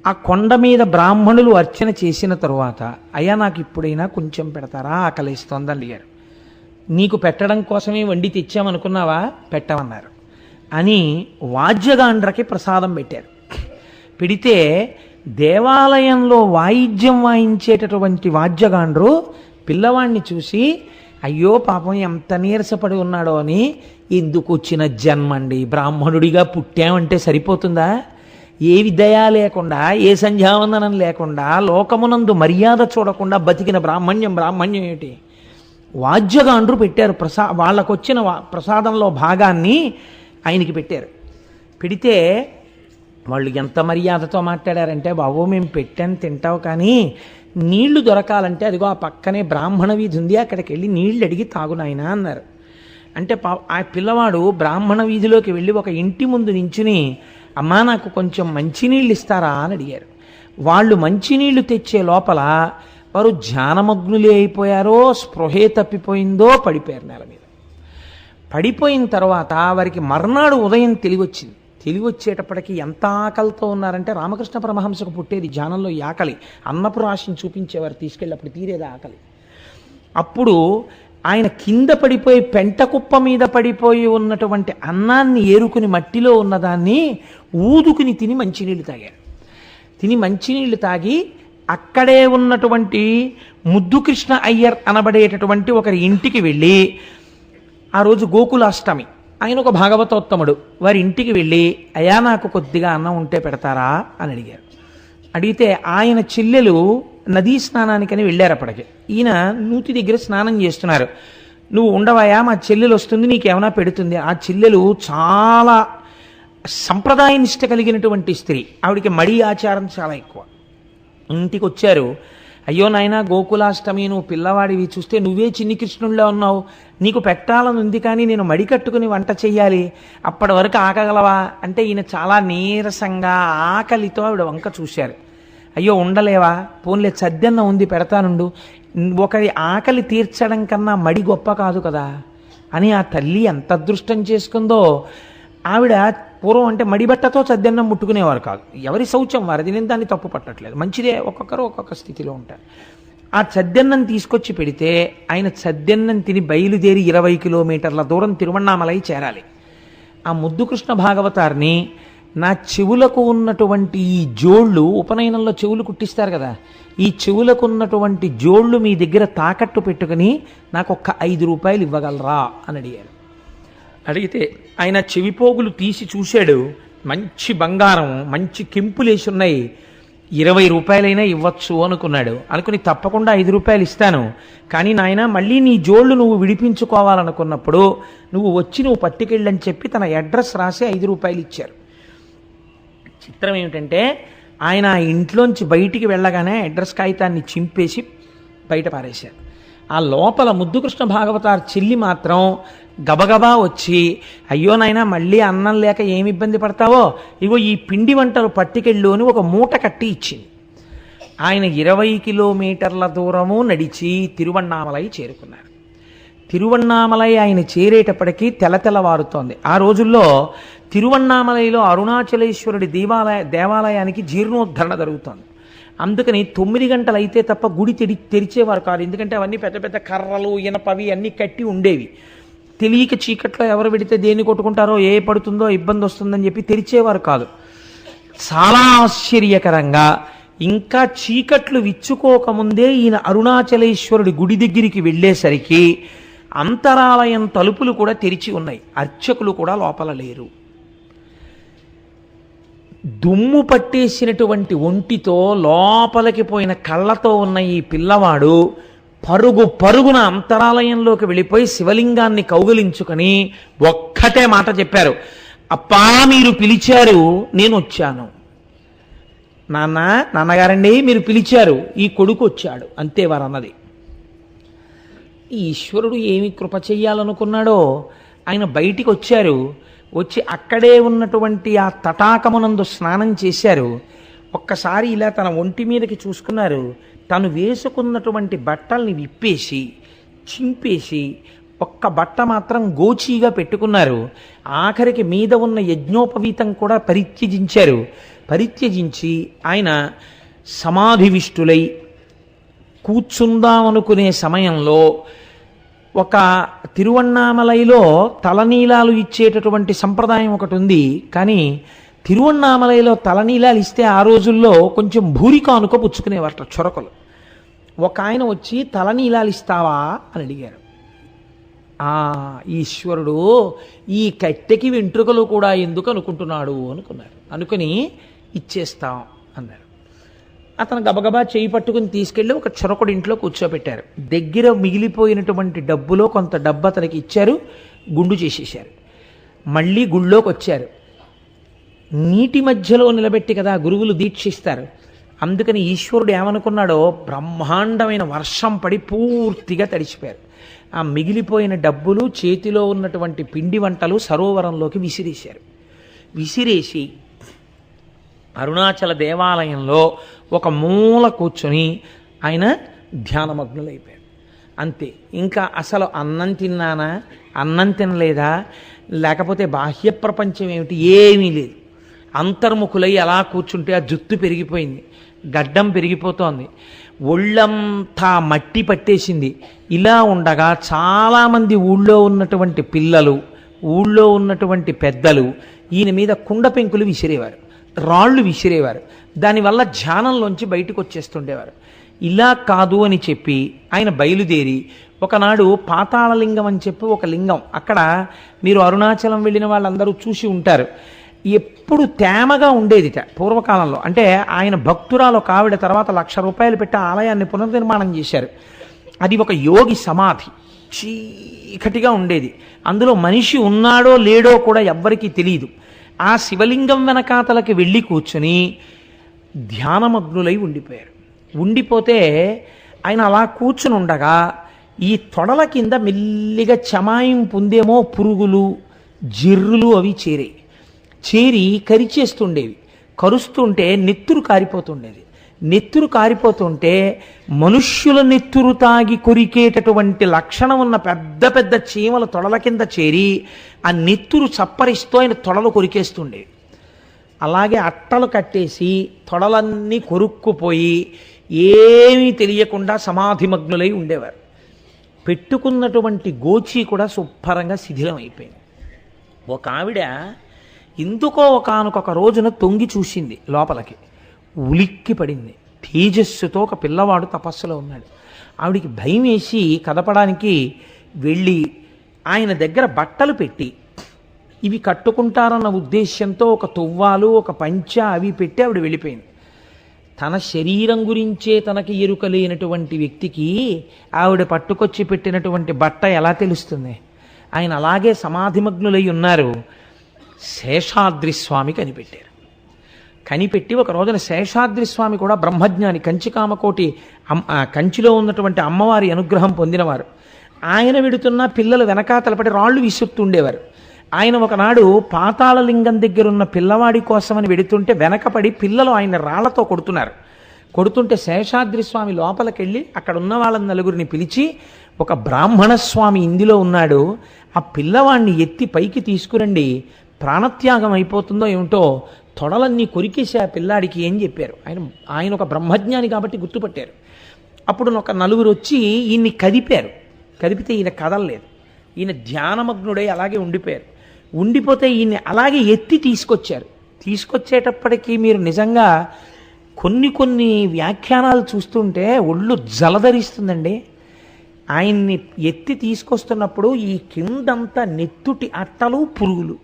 ఆ కొండ మీద బ్రాహ్మణులు అర్చన చేసిన తరువాత, అయ్యా నాకు ఇప్పుడైనా కొంచెం పెడతారా, ఆకలిస్తోందని అడిగారు. నీకు పెట్టడం కోసమే వండి తెచ్చామనుకున్నావా, పెట్టమన్నారు అని వాద్యగాండ్రకి ప్రసాదం పెట్టారు. పెడితే దేవాలయంలో వాయిద్యం వాయించేటటువంటి వాద్యగాండ్రు పిల్లవాడిని చూసి, అయ్యో పాపం ఎంత నీరసపడి ఉన్నాడో అని, ఎందుకు వచ్చిన జన్మండి, బ్రాహ్మణుడిగా పుట్టామంటే సరిపోతుందా, ఏ విదయ లేకుండా, ఏ సంధ్యావందనం లేకుండా, లోకమునందు మర్యాద చూడకుండా బతికిన బ్రాహ్మణ్యం ఏమిటి? వాద్యగాండ్రు పెట్టారు. వాళ్ళకు వచ్చిన ప్రసాదంలో భాగాన్ని ఆయనకి పెట్టారు. పెడితే వాళ్ళు ఎంత మర్యాదతో మాట్లాడారంటే, బాబు మేము పెట్టాను తింటావు, కానీ నీళ్లు దొరకాలంటే అదిగో ఆ పక్కనే బ్రాహ్మణ వీధి ఉంది, అక్కడికి వెళ్ళి నీళ్లు అడిగి తాగునాయన అన్నారు. అంటే ఆ పిల్లవాడు బ్రాహ్మణ వీధిలోకి వెళ్ళి ఒక ఇంటి ముందు నించుని, అమ్మా నాకు కొంచెం మంచినీళ్ళు ఇస్తారా అని అడిగారు. వాళ్ళు మంచినీళ్లు తెచ్చే లోపల వారు ధ్యానమగ్నులే అయిపోయారో, స్పృహే తప్పిపోయిందో, పడిపోయారు నేల మీద. పడిపోయిన తర్వాత వారికి మర్నాడు ఉదయం తెలివొచ్చింది. తెలివొచ్చేటప్పటికి ఎంత ఆకలితో ఉన్నారంటే, రామకృష్ణ పరమహంసకు పుట్టేది ధ్యానంలో ఈ ఆకలి. అన్నపు రాశిని చూపించేవారు తీసుకెళ్ళి, అప్పుడు తీరేది ఆకలి. అప్పుడు ఆయన కింద పడిపోయి పెంట కుప్ప మీద పడిపోయి ఉన్నటువంటి అన్నాన్ని ఏరుకుని మట్టిలో ఉన్నదాన్ని ఊదుకుని తిని మంచినీళ్ళు తాగారు. తిని మంచినీళ్ళు తాగి అక్కడే ఉన్నటువంటి ముద్దుకృష్ణ అయ్యర్ అనబడేటటువంటి ఒకరి ఇంటికి వెళ్ళి, ఆ రోజు గోకులాష్టమి, ఆయన ఒక భాగవతోత్తముడు, వారి ఇంటికి వెళ్ళి, అయ్యా నాకు కొద్దిగా అన్నం ఉంటే పెడతారా అని అడిగారు. అడిగితే ఆయన చెల్లెలు నదీ స్నానానికని వెళ్ళారు. అప్పటికి ఈయన నూతి దగ్గర స్నానం చేస్తున్నారు. నువ్వు ఉండవయా, మా చెల్లెలు వస్తుంది, నీకేమైనా పెడుతుంది. ఆ చెల్లెలు చాలా సంప్రదాయ నిష్ట కలిగినటువంటి స్త్రీ, ఆవిడికి మడి ఆచారం చాలా ఎక్కువ. ఇంటికి వచ్చారు. అయ్యో నాయనా, గోకులాష్టమి, నువ్వు పిల్లవాడివి, చూస్తే నువ్వే చిన్ని కృష్ణుడిలో ఉన్నావు, నీకు పెట్టాలని ఉంది, కానీ నేను మడి కట్టుకుని వంట చెయ్యాలి, అప్పటి వరకు ఆకగలవా అంటే ఈయన చాలా నీరసంగా ఆకలితో ఆవిడ వంక చూశారు. అయ్యో ఉండలేవా, పోన్లే సద్దెన్న ఉంది పెడతానుండు, ఒకరి ఆకలి తీర్చడం కన్నా మడి గొప్ప కాదు కదా అని ఆ తల్లి ఎంత అదృష్టం చేసుకుందో. ఆవిడ పూర్వం అంటే మడిబట్టతో సద్దెన్నం ముట్టుకునేవారు కాదు, ఎవరి శౌచం వారిది, నేను దాన్ని తప్పు పట్టట్లేదు, మంచిదే, ఒక్కొక్కరు ఒక్కొక్క స్థితిలో ఉంటారు. ఆ సద్దెన్నం తీసుకొచ్చి పెడితే ఆయన సద్దెన్నం తిని బయలుదేరి 20 కిలోమీటర్ల దూరం తిరువణ్ణామలై చేరాలి. ఆ ముద్దుకృష్ణ భాగవతారిని, నా చెవులకు ఉన్నటువంటి ఈ జోళ్ళు, ఉపనయనంలో చెవులు కుట్టిస్తారు కదా, ఈ చెవులకు ఉన్నటువంటి జోళ్ళు మీ దగ్గర తాకట్టు పెట్టుకుని నాకు ఒక్క 5 రూపాయలు ఇవ్వగలరా అని అడిగారు. అడిగితే ఆయన చెవిపోగులు తీసి చూశాడు, మంచి బంగారం, మంచి కెంపులేసి ఉన్నాయి, 20 రూపాయలైనా ఇవ్వచ్చు అనుకున్నాడు. అనుకుని తప్పకుండా 5 రూపాయలు ఇస్తాను, కానీ నాయన మళ్ళీ నీ జోళ్ళు నువ్వు విడిపించుకోవాలనుకున్నప్పుడు నువ్వు వచ్చి నువ్వు పట్టుకెళ్ళని చెప్పి తన అడ్రస్ రాసి 5 రూపాయలు ఇచ్చారు. చిత్రం ఏమిటంటే, ఆయన ఆ ఇంట్లోంచి బయటికి వెళ్ళగానే అడ్రస్ కాగితాన్ని చింపేసి బయట పారేశారు. ఆ లోపల ముద్దుకృష్ణ భాగవతార్ చెల్లి మాత్రం గబగబా వచ్చి, అయ్యో నాయనా మళ్ళీ అన్నం లేక ఏమి ఇబ్బంది పడతావో, ఇగో ఈ పిండి వంటలు పట్టుకెళ్ళు అని ఒక మూట కట్టి ఇచ్చింది. ఆయన 20 కిలోమీటర్ల దూరము నడిచి తిరువణ్ణామలై చేరుకున్నారు. తిరువణ్ణామలై ఆయన చేరేటప్పటికీ తెల్లవారుతోంది. ఆ రోజుల్లో తిరువణ్ణామలైలో అరుణాచలేశ్వరుడి దేవాలయానికి జీర్ణోద్ధరణ జరుగుతోంది. అందుకని 9 గంటలు అయితే తప్ప గుడి తెరిచేవారు కాదు, ఎందుకంటే అవన్నీ పెద్ద పెద్ద కర్రలు, ఇనపవి అన్నీ కట్టి ఉండేవి. తెలియక చీకట్లో ఎవరు పెడితే దేన్ని కొట్టుకుంటారో, ఏ పడుతుందో ఇబ్బంది వస్తుందని చెప్పి తెరిచేవారు కాదు. చాలా ఆశ్చర్యకరంగా ఇంకా చీకట్లు విచ్చుకోకముందే ఈయన అరుణాచలేశ్వరుడి గుడి దగ్గరికి వెళ్ళేసరికి అంతరాలయం తలుపులు కూడా తెరిచి ఉన్నాయి, అర్చకులు కూడా లోపల లేరు. దుమ్ము పట్టేసినటువంటి ఒంటితో లోపలికి పోయిన కళ్ళతో ఉన్న ఈ పిల్లవాడు పరుగున అంతరాలయంలోకి వెళ్ళిపోయి శివలింగాన్ని కౌగిలించుకొని ఒక్కటే మాట చెప్పారు, మీరు పిలిచారు, నేను వచ్చాను. నాన్నగారండి మీరు పిలిచారు, ఈ కొడుకు వచ్చాడు, అంతే వారు అన్నది. ఈ ఈశ్వరుడు ఏమి కృప చెయ్యాలనుకున్నాడో ఆయన బయటికి వచ్చారు. వచ్చి అక్కడే ఉన్నటువంటి ఆ తటాకమునందు స్నానం చేశారు. ఒక్కసారి ఇలా తన ఒంటి మీదకి చూసుకున్నారు. తను వేసుకున్నటువంటి బట్టల్ని విప్పేసి చింపేసి ఒక్క బట్ట మాత్రం గోచీగా పెట్టుకున్నారు. ఆఖరికి మీద ఉన్న యజ్ఞోపవీతం కూడా పరిత్యజించారు. పరిత్యజించి ఆయన సమాధివిష్టులై కూర్చుందామనుకునే సమయంలో ఒక తిరువణ్ణామలైలో తలనీలాలు ఇచ్చేటటువంటి సంప్రదాయం ఒకటి ఉంది. కానీ తిరువణ్ణామలైలో తలనీలాలు ఇస్తే ఆ రోజుల్లో కొంచెం భూరికానుక పుచ్చుకునేవారట చొరకలు. ఒక ఆయన వచ్చి తలనీలాలు ఇస్తావా అని అడిగారు. ఈశ్వరుడు ఈ కట్టెకి వెంట్రుకలు కూడా ఎందుకు అనుకుంటున్నాడు అనుకున్నారు. అనుకుని ఇచ్చేస్తాం అన్నారు. అతను గబగబా చేయి పట్టుకుని తీసుకెళ్ళి ఒక చొరకుడి ఇంట్లో కూర్చోబెట్టారు. దగ్గర మిగిలిపోయినటువంటి డబ్బులో కొంత డబ్బు అతనికి ఇచ్చారు, గుండు చేసేశారు. మళ్ళీ గుళ్ళోకి వచ్చారు. నీటి మధ్యలో నిలబెట్టి కదా గురువులు దీక్షిస్తారు. అందుకని ఈశ్వరుడు ఏమనుకున్నాడో బ్రహ్మాండమైన వర్షం పడి పూర్తిగా తడిచిపోయారు. ఆ మిగిలిపోయిన డబ్బులు, చేతిలో ఉన్నటువంటి పిండి వంటలు సరోవరంలోకి విసిరేశారు. విసిరేసి అరుణాచల దేవాలయంలో ఒక మూల కూర్చొని ఆయన ధ్యానమగ్నులైపోయారు. అంతే. ఇంకా అసలు అన్నం తిన్నానా, అన్నం తినలేదా, లేకపోతే బాహ్య ప్రపంచం ఏమిటి, ఏమీ లేదు. అంతర్ముఖులై అలా కూర్చుంటే ఆ జుత్తు పెరిగిపోయింది, గడ్డం పెరిగిపోతోంది, ఒళ్ళంతా మట్టి పట్టేసింది. ఇలా ఉండగా చాలామంది ఊళ్ళో ఉన్నటువంటి పిల్లలు, ఊళ్ళో ఉన్నటువంటి పెద్దలు ఈయన మీద కుండ పెంకులు విసిరేవారు, రాళ్ళు విసిరేవారు. దానివల్ల ధ్యానంలోంచి బయటకు వచ్చేస్తుండేవారు. ఇలా కాదు అని చెప్పి ఆయన బయలుదేరి ఒకనాడు పాతాళలింగం అని చెప్పి ఒక లింగం, అక్కడ మీరు అరుణాచలం వెళ్ళిన వాళ్ళందరూ చూసి ఉంటారు, ఎప్పుడు తేమగా ఉండేదిట పూర్వకాలంలో. అంటే ఆయన భక్తురాలు ఒక ఆవిడ తర్వాత 1,00,000 రూపాయలు పెట్టి ఆలయాన్ని పునర్నిర్మాణం చేశారు. అది ఒక యోగి సమాధి, చీకటిగా ఉండేది. అందులో మనిషి ఉన్నాడో లేడో కూడా ఎవ్వరికీ తెలియదు. ఆ శివలింగం వెనకాతలకి వెళ్ళి కూర్చొని ధ్యానమగ్నులై ఉండిపోయారు. ఉండిపోతే ఆయన అలా కూర్చుని ఉండగా ఈ తొడల కింద మెల్లిగా చమాయింపు ఉందేమో పురుగులు, జిర్రులు అవి చేరి కరిచేస్తుండేవి. కరుస్తుంటే నెత్తురు కారిపోతుండేది. నెత్తురు కారిపోతుంటే మనుష్యుల నెత్తురు తాగి కొరికేటటువంటి లక్షణం ఉన్న పెద్ద పెద్ద చీమల తొడల కింద చేరి ఆ నెత్తురు చప్పరిస్తూ ఆయన తొడలు కొరికేస్తుండేవి. అలాగే అట్టలు కట్టేసి తొడలన్నీ కొరుక్కుపోయి ఏమీ తెలియకుండా సమాధిమగ్నులై ఉండేవారు. పెట్టుకున్నటువంటి గోచి కూడా శుభ్రంగా శిథిలం అయిపోయింది. ఒక ఆవిడ ఎందుకో ఒకానొక రోజున తొంగి చూసింది లోపలికి, ఉలిక్కి పడింది. తేజస్సుతో ఒక పిల్లవాడు తపస్సులో ఉన్నాడు. ఆవిడికి భయం వేసి కదపడానికి వెళ్ళి ఆయన దగ్గర బట్టలు పెట్టి ఇవి కట్టుకుంటారన్న ఉద్దేశ్యంతో ఒక తువ్వాలు, ఒక పంచ అవి పెట్టి ఆవిడ వెళ్ళిపోయింది. తన శరీరం గురించే తనకి ఎరుక లేనటువంటి వ్యక్తికి ఆవిడ పట్టుకొచ్చి పెట్టినటువంటి బట్ట ఎలా తెలుస్తుంది? ఆయన అలాగే సమాధిమగ్నులై ఉన్నారు. శేషాద్రి స్వామి కనిపెట్టారు. కనిపెట్టి ఒక రోజున శేషాద్రి స్వామి కూడా బ్రహ్మజ్ఞాని, కంచికామకోటి కంచిలో ఉన్నటువంటి అమ్మవారి అనుగ్రహం పొందినవారు. ఆయన వెడుతున్న పిల్లలు వెనకాతలపడి రాళ్ళు విసురుతుండేవారు. ఆయన ఒకనాడు పాతాళలింగం దగ్గర ఉన్న పిల్లవాడి కోసమని వెడుతుంటే వెనకపడి పిల్లలు ఆయన రాళ్లతో కొడుతున్నారు. కొడుతుంటే శేషాద్రి స్వామి లోపలికెళ్ళి అక్కడ ఉన్న వాళ్ళని నలుగురిని పిలిచి, ఒక బ్రాహ్మణ స్వామి ఇందులో ఉన్నాడు, ఆ పిల్లవాడిని ఎత్తి పైకి తీసుకురండి, ప్రాణత్యాగం అయిపోతుందో ఏమిటో, తొడలన్నీ కొరికేసి ఆ పిల్లాడికి ఏం చెప్పారు. ఆయన ఒక బ్రహ్మజ్ఞాని కాబట్టి గుర్తుపట్టారు. అప్పుడు ఒక నలుగురు వచ్చి ఈయన్ని కదిపారు. కదిపితే ఈయన కదలలేదు. ఈయన ధ్యానమగ్నుడై అలాగే ఉండిపోయారు. ఉండిపోతే ఈయన్ని అలాగే ఎత్తి తీసుకొచ్చారు. తీసుకొచ్చేటప్పటికీ మీరు నిజంగా కొన్ని వ్యాఖ్యానాలు చూస్తుంటే ఒళ్ళు జలధరిస్తుందండి. ఆయన్ని ఎత్తి తీసుకొస్తున్నప్పుడు ఈ కిందంతా నెత్తుటి అట్టలు పురుగులు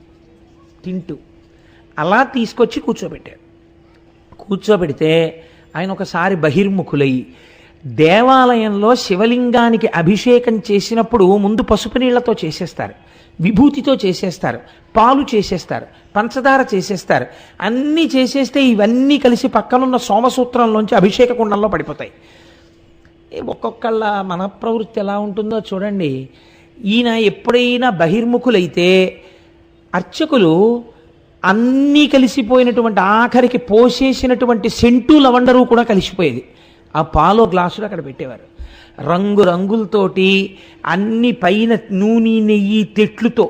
తింటూ అలా తీసుకొచ్చి కూర్చోబెట్టారు. కూర్చోబెడితే ఆయన ఒకసారి బహిర్ముఖులై దేవాలయంలో శివలింగానికి అభిషేకం చేసినప్పుడు ముందు పసుపు నీళ్లతో చేసేస్తారు, విభూతితో చేసేస్తారు, పాలు చేసేస్తారు, పంచదార చేసేస్తారు. అన్నీ చేసేస్తే ఇవన్నీ కలిసి పక్కనున్న సోమసూత్రంలోంచి అభిషేక కుండంలో పడిపోతాయి. ఒక్కొక్కళ్ళ మన ప్రవృత్తి ఎలా ఉంటుందో చూడండి. ఈయన ఎప్పుడైనా బహిర్ముఖులైతే అర్చకులు అన్నీ కలిసిపోయినటువంటి ఆఖరికి పోసేసినటువంటి సెంటు లవండరు కూడా కలిసిపోయేది. ఆ పాలో గ్లాసులు అక్కడ పెట్టేవారు. రంగులతోటి అన్ని పైన నూనె నెయ్యి తెట్లుతో,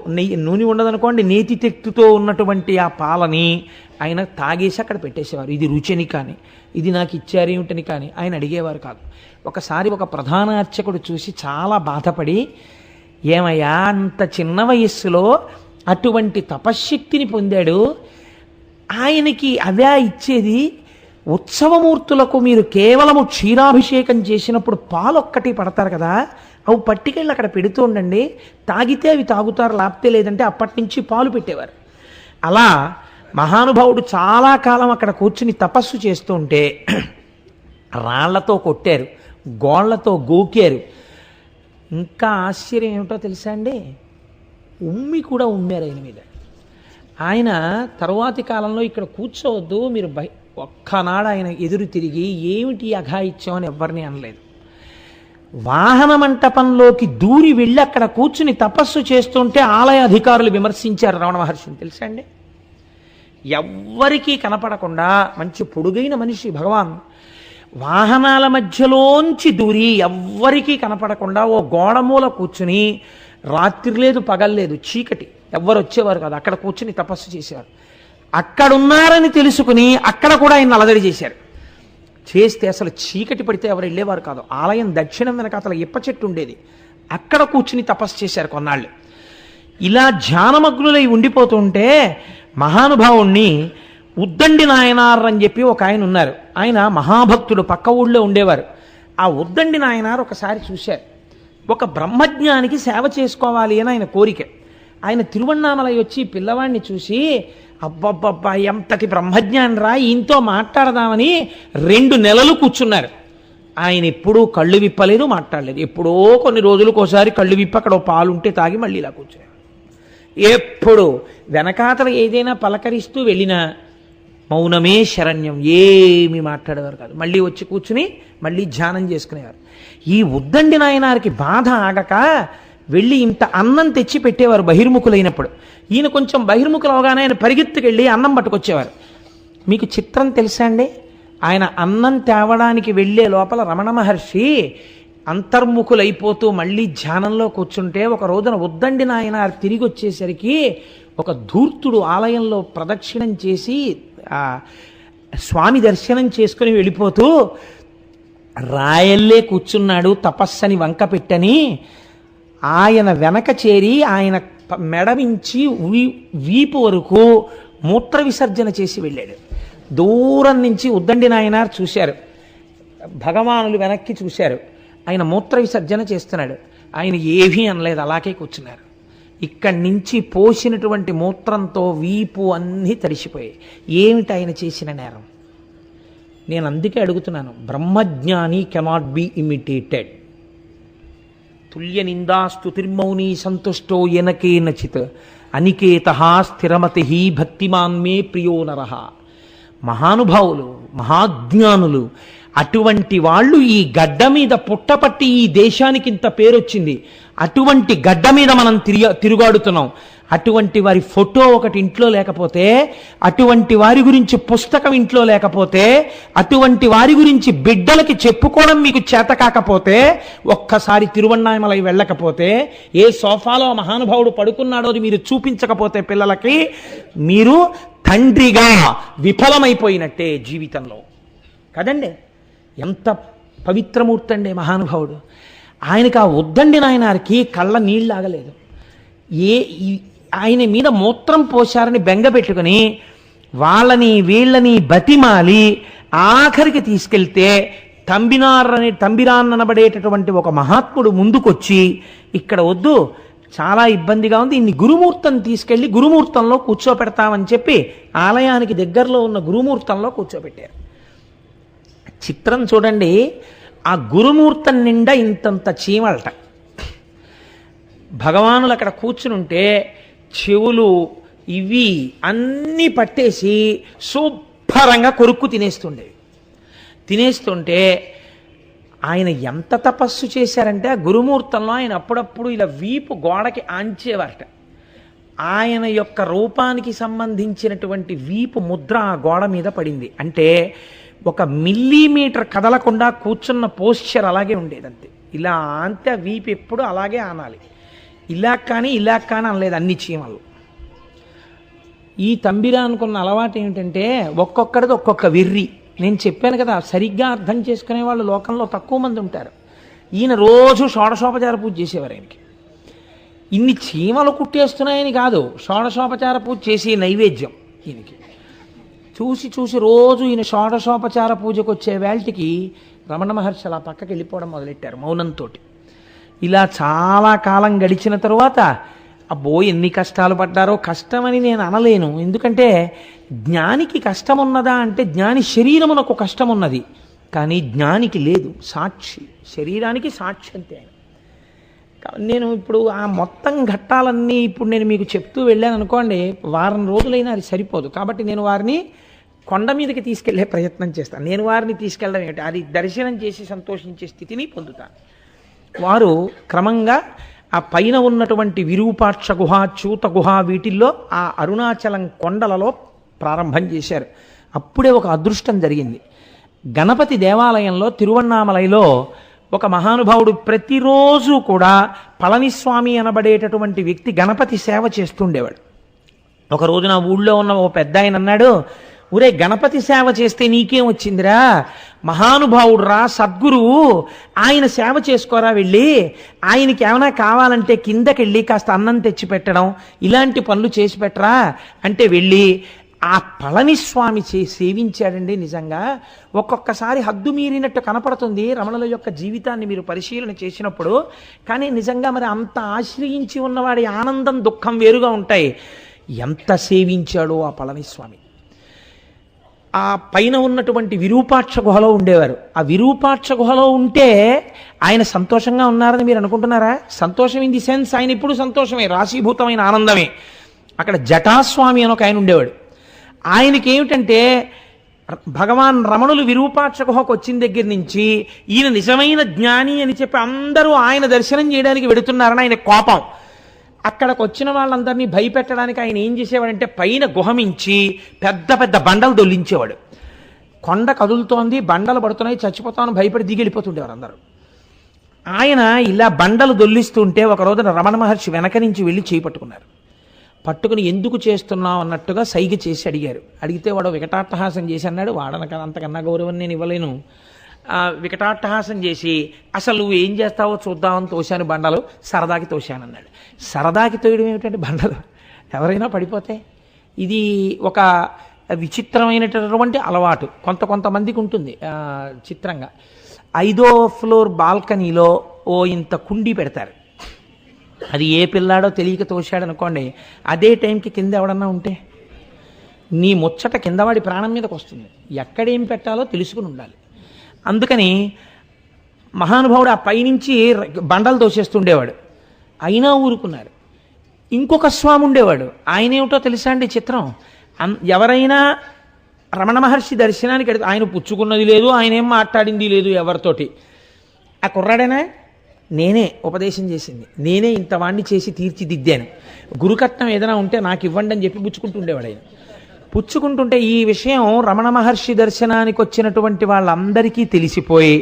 నూనె ఉండదనుకోండి, నేతి తెట్టుతో ఉన్నటువంటి ఆ పాలని ఆయన తాగేసి అక్కడ పెట్టేసేవారు. ఇది రుచిని కానీ, ఇది నాకు ఇచ్చారేమిటని కానీ ఆయన అడిగేవారు కాదు. ఒకసారి ఒక ప్రధాన అర్చకుడు చూసి చాలా బాధపడి, ఏమయ్యా అంత చిన్న వయస్సులో అటువంటి తపశ్శక్తిని పొందాడు, ఆయనకి అదే ఇచ్చేది, ఉత్సవమూర్తులకు మీరు కేవలము క్షీరాభిషేకం చేసినప్పుడు పాలొక్కటి పడతారు కదా, అవి పట్టుకెళ్ళి అక్కడ పెడుతూ ఉండండి, తాగితే అవి తాగుతారు, లేకపోతే లేదంటే అప్పటి నుంచి పాలు పెట్టేవారు. అలా మహానుభావుడు చాలా కాలం అక్కడ కూర్చుని తపస్సు చేస్తూ ఉంటే రాళ్లతో కొట్టారు, గోళ్లతో గోకారు. ఇంకా ఆశ్చర్యం ఏమిటో తెలుసా అండి, ఉమ్మి కూడా ఉమ్మారు ఆయన మీద. ఆయన తరువాతి కాలంలో ఇక్కడ కూర్చోవద్దు మీరు ఒక్కనాడు ఆయన ఎదురు తిరిగి ఏమిటి అఘాయిత్యం అని ఎవరిని అనలేదు. వాహన మంటపంలోకి దూరి వెళ్ళి అక్కడ కూర్చుని తపస్సు చేస్తుంటే ఆలయ అధికారులు విమర్శించారు రమణ మహర్షిని, తెలుసా అండి. ఎవ్వరికీ కనపడకుండా మంచి పొడుగైన మనిషి భగవాన్, వాహనాల మధ్యలోంచి దూరి ఎవ్వరికీ కనపడకుండా ఓ గోడమూల కూర్చుని, రాత్రి లేదు పగల్లేదు, చీకటి, ఎవ్వరు వచ్చేవారు కాదు, అక్కడ కూర్చుని తపస్సు చేసేవారు. అక్కడున్నారని తెలుసుకుని అక్కడ కూడా ఆయన అలజడి చేశారు. చేస్తే అసలు చీకటి పడితే ఎవరు వెళ్ళేవారు కాదు. ఆలయం దక్షిణం వెనక అసలు ఇప్ప చెట్టు ఉండేది, అక్కడ కూర్చుని తపస్సు చేశారు కొన్నాళ్ళు. ఇలా ధ్యానమగ్నులై ఉండిపోతుంటే మహానుభావుణ్ణి ఉద్దండి నాయనార్ అని చెప్పి ఒక ఆయన ఉన్నారు. ఆయన మహాభక్తుడు, పక్క ఊళ్ళో ఉండేవారు. ఆ ఉద్దండి నాయనార్ ఒకసారి చూశారు. ఒక బ్రహ్మజ్ఞానికి సేవ చేసుకోవాలి అని ఆయన కోరిక. ఆయన తిరువణ్ణామలై వచ్చి పిల్లవాడిని చూసి, అబ్బబ్బబ్బా ఎంతటి బ్రహ్మజ్ఞాని రా, ఈయనతో మాట్లాడదామని 2 నెలలు కూర్చున్నారు. ఆయన ఎప్పుడూ కళ్ళు విప్పలేదు, మాట్లాడలేదు. ఎప్పుడో కొన్ని రోజులకోసారి కళ్ళు విప్పి అక్కడ పాలుంటే తాగి మళ్ళీ ఇలా కూర్చున్నారు. ఎప్పుడు వెనకాతల ఏదైనా పలకరిస్తూ వెళ్ళినా మౌనమే శరణ్యం, ఏమీ మాట్లాడేవారు కాదు. మళ్ళీ వచ్చి కూర్చుని మళ్ళీ ధ్యానం చేసుకునేవారు. ఈ ఉద్దండి నాయనారికి బాధ ఆగక వెళ్ళి ఇంత అన్నం తెచ్చి పెట్టేవారు బహిర్ముఖులైనప్పుడు. ఈయన కొంచెం బహిర్ముఖులు అవగానే ఆయన పరిగెత్తుకెళ్ళి అన్నం పట్టుకొచ్చేవారు. మీకు చిత్రం తెలుసా అండి? ఆయన అన్నం తేవడానికి వెళ్ళే లోపల రమణ మహర్షి అంతర్ముఖులైపోతూ మళ్ళీ ధ్యానంలో కూర్చుంటే, ఒక రోజున ఉద్దండి నాయనార్ తిరిగి వచ్చేసరికి ఒక ధూర్తుడు ఆలయంలో ప్రదక్షిణం చేసి స్వామి దర్శనం చేసుకుని వెళ్ళిపోతూ, రాయల్లే కూర్చున్నాడు తపస్సని వంక పెట్టని ఆయన వెనక చేరి ఆయన మెడమించి వీపు వరకు మూత్ర విసర్జన చేసి వెళ్ళాడు. దూరం నుంచి ఉద్దండి నాయనార్ చూశారు, భగవానులు వెనక్కి చూశారు, ఆయన మూత్ర విసర్జన చేస్తున్నాడు. ఆయన ఏమీ అనలేదు, అలాగే కూర్చున్నారు. ఇక్కడి నుంచి పోసినటువంటి మూత్రంతో వీపు అన్నీ తడిసిపోయాయి. ఏమిటి ఆయన చేసిన నేరం? నేను అందుకే అడుగుతున్నాను, బ్రహ్మజ్ఞాని కెనాట్ బి ఇమిటేటెడ్. తుల్య నిందాస్తుతిర్మౌని సంతుష్టో ఎనకే నచిత్ అనికేత స్థిరమతి భక్తిమాన్ మే ప్రియో నరః. మహానుభావులు, మహాజ్ఞానులు, అటువంటి వాళ్ళు ఈ గడ్డ మీద పుట్టపట్టి ఈ దేశానికి ఇంత పేరొచ్చింది. అటువంటి గడ్డ మీద మనం తిరుగాడుతున్నాం. అటువంటి వారి ఫోటో ఒకటి ఇంట్లో లేకపోతే, అటువంటి వారి గురించి పుస్తకం ఇంట్లో లేకపోతే, అటువంటి వారి గురించి బిడ్డలకి చెప్పుకోవడం మీకు చేత కాకపోతే, ఒక్కసారి తిరువణ్ణామలై వెళ్ళకపోతే, ఏ సోఫాలో మహానుభావుడు పడుకున్నాడో అది మీరు చూపించకపోతే పిల్లలకి, మీరు తండ్రిగా విఫలమైపోయినట్టే జీవితంలో కదండి. ఎంత పవిత్రమూర్తి అండి మహానుభావుడు. ఆయనకి ఆ ఉద్దండి నాయనారికి కళ్ళ నీళ్ళు ఆగలేదు. ఆయన మీద మూత్రం పోశారని బెంగ పెట్టుకుని వాళ్ళని వీళ్ళని బతిమాలి ఆఖరికి తీసుకెళ్తే తంబిరాన్ అనబడేటటువంటి ఒక మహాత్ముడు ముందుకొచ్చి, ఇక్కడ వద్దు, చాలా ఇబ్బందిగా ఉంది, ఇన్ని గురుమూర్తం తీసుకెళ్లి గురుమూర్తంలో కూర్చోపెడతామని చెప్పి ఆలయానికి దగ్గరలో ఉన్న గురుమూర్తంలో కూర్చోబెట్టారు. చిత్రం చూడండి, ఆ గురుమూర్తం నిండా ఇంతంత చీమలట. భగవానులు అక్కడ కూర్చునుంటే చెవులు ఇవి అన్నీ పట్టేసి శుభ్రంగా కొరుక్కు తినేస్తుంటే ఆయన ఎంత తపస్సు చేశారంటే, ఆ గురుమూర్తంలో ఆయన అప్పుడప్పుడు ఇలా వీపు గోడకి ఆంచేవారట. ఆయన యొక్క రూపానికి సంబంధించినటువంటి వీపు ముద్ర ఆ గోడ మీద పడింది. అంటే 1 మిల్లీమీటర్ కదలకుండా కూర్చున్న పోస్చర్ అలాగే ఉండేదంతే. ఇలా అంతే, వీపు ఎప్పుడు అలాగే ఆనాలి. ఇలా కానీ అనలేదు అన్ని చీమలు. ఈ తంబిరానుకున్న అలవాటు ఏమిటంటే, ఒక్కొక్కడిది ఒక్కొక్క వెర్రి. నేను చెప్పాను కదా, సరిగ్గా అర్థం చేసుకునే వాళ్ళు లోకంలో తక్కువ మంది ఉంటారు. ఈయన రోజు షోడశోపచార పూజ చేసేవారు. ఆయనకి ఇన్ని చీమలు కుట్టేస్తున్నాయని కాదు, షోడశోపచార పూజ చేసే నైవేద్యం ఈయనకి. చూసి రోజు ఈయన షోడశోపచార పూజకు వచ్చే వేళటికి రమణ మహర్షి అలా పక్కకి వెళ్ళిపోవడం మొదలెట్టారు మౌనంతో. ఇలా చాలా కాలం గడిచిన తరువాత, అబ్బో ఎన్ని కష్టాలు పడ్డారో. కష్టమని నేను అనలేను, ఎందుకంటే జ్ఞానికి కష్టం ఉన్నదా అంటే, జ్ఞాని శరీరమునకు కష్టం ఉన్నది, కానీ జ్ఞానికి లేదు. సాక్షి, శరీరానికి సాక్షి అంతే. నేను ఇప్పుడు ఆ మొత్తం ఘట్టాలన్నీ ఇప్పుడు నేను మీకు చెప్తూ వెళ్ళాను అనుకోండి, వారం రోజులైనా అది సరిపోదు. కాబట్టి నేను వారిని కొండ మీదకి తీసుకెళ్లే ప్రయత్నం చేస్తాను. నేను వారిని తీసుకెళ్ళడం ఏమిటి, అది దర్శనం చేసి సంతోషించే స్థితిని పొందుతాను. వారు క్రమంగా ఆ పైన ఉన్నటువంటి విరూపాక్ష గుహ, చూత గుహ, వీటిల్లో ఆ అరుణాచలం కొండలలో ప్రారంభం చేశారు. అప్పుడే ఒక అదృష్టం జరిగింది. గణపతి దేవాలయంలో తిరువన్నామలైలో ఒక మహానుభావుడు ప్రతిరోజు కూడా పళనిస్వామి అనబడేటటువంటి వ్యక్తి గణపతి సేవ చేస్తుండేవాడు. ఒక రోజు నా ఊళ్ళో ఉన్న ఓ పెద్ద ఆయన అన్నాడు, ఊరే గణపతి సేవ చేస్తే నీకేం వచ్చిందిరా, మహానుభావుడు రా, సద్గురువు, ఆయన సేవ చేసుకోరా, వెళ్ళి ఆయనకి ఏమైనా కావాలంటే కిందకెళ్ళి కాస్త అన్నం తెచ్చి పెట్టడం ఇలాంటి పనులు చేసి పెట్టరా అంటే వెళ్ళి ఆ పళనిస్వామి సేవించాడండి. నిజంగా ఒక్కొక్కసారి హద్దు మీరినట్టు కనపడుతుంది రమణుల యొక్క జీవితాన్ని మీరు పరిశీలన చేసినప్పుడు. కానీ నిజంగా మరి అంత ఆశ్రయించి ఉన్నవాడి ఆనందం దుఃఖం వేరుగా ఉంటాయి. ఎంత సేవించాడో ఆ పళనిస్వామి. ఆ పైన ఉన్నటువంటి విరూపాక్ష గుహలో ఉండేవారు. ఆ విరూపాక్ష గుహలో ఉంటే ఆయన సంతోషంగా ఉన్నారని మీరు అనుకుంటున్నారా? సంతోషం ఇన్ ది సెన్స్ ఆయన ఇప్పుడు సంతోషమే, రాశీభూతమైన ఆనందమే. అక్కడ జటాస్వామి అని ఒక ఆయన ఉండేవాడు. ఆయనకి ఏమిటంటే భగవాన్ రమణులు విరూపాక్ష గుహకు వచ్చిన దగ్గర నుంచి ఈయన నిజమైన జ్ఞాని అని చెప్పి అందరూ ఆయన దర్శనం చేయడానికి వెడుతున్నారని ఆయన కోపం. అక్కడికి వచ్చిన వాళ్ళందరినీ భయపెట్టడానికి ఆయన ఏం చేసేవాడంటే పైన గుహమించి పెద్ద పెద్ద బండలు దొల్లించేవాడు. కొండ కదులుతోంది, బండలు పడుతున్నాయి, చచ్చిపోతామని భయపడి దిగి వెళ్ళిపోతుండేవారు అందరూ. ఆయన ఇలా బండలు దొల్లిస్తుంటే ఒక రోజున రమణ మహర్షి వెనక నుంచి వెళ్ళి చేయి పట్టుకున్నారు. పట్టుకుని ఎందుకు చేస్తున్నావు అన్నట్టుగా సైగ చేసి అడిగారు. అడిగితే వాడు వికటాట్టహాసం చేసి అన్నాడు, వాడనక అంతకన్నా గౌరవం నేను ఇవ్వలేను. వికటాట్టహాసం చేసి అసలు నువ్వు ఏం చేస్తావో చూద్దామని తోశాను బండలు, సరదాకి తోశానన్నాడు. సరదాకి తోయడం ఏమిటంటే బండలు ఎవరైనా పడిపోతే ఇది ఒక విచిత్రమైనటువంటి అలవాటు కొంతమందికి ఉంటుంది. చిత్రంగా 5వ ఫ్లోర్ బాల్కనీలో ఓ ఇంత కుండీ పెడతారు. అది ఏ పిల్లాడో తెలియక తోశాడు అనుకోండి, అదే టైంకి కింద ఎవడన్నా ఉంటే నీ ముచ్చట కిందవాడి ప్రాణం మీదకి వస్తుంది. ఎక్కడేం పెట్టాలో తెలుసుకుని ఉండాలి. అందుకని మహానుభావుడు ఆ పైనుంచి బండలు తోసేస్తుండేవాడు. అయినా ఊరుకున్నారు. ఇంకొక స్వామి ఉండేవాడు. ఆయన ఏమిటో తెలుసా అండి చిత్రం, ఎవరైనా రమణ మహర్షి దర్శనానికి ఆయన పుచ్చుకున్నది లేదు, ఆయన ఏం మాట్లాడింది లేదు ఎవరితోటి. ఆ కుర్రాడేనా, నేనే ఉపదేశం చేసింది, నేనే ఇంత వాణ్ణి చేసి తీర్చిదిద్దాను, గురుకట్నం ఏదైనా ఉంటే నాకు ఇవ్వండి అని చెప్పి పుచ్చుకుంటుండేవాడు. ఆయన పుచ్చుకుంటుంటే ఈ విషయం రమణ మహర్షి దర్శనానికి వచ్చినటువంటి వాళ్ళందరికీ తెలిసిపోయి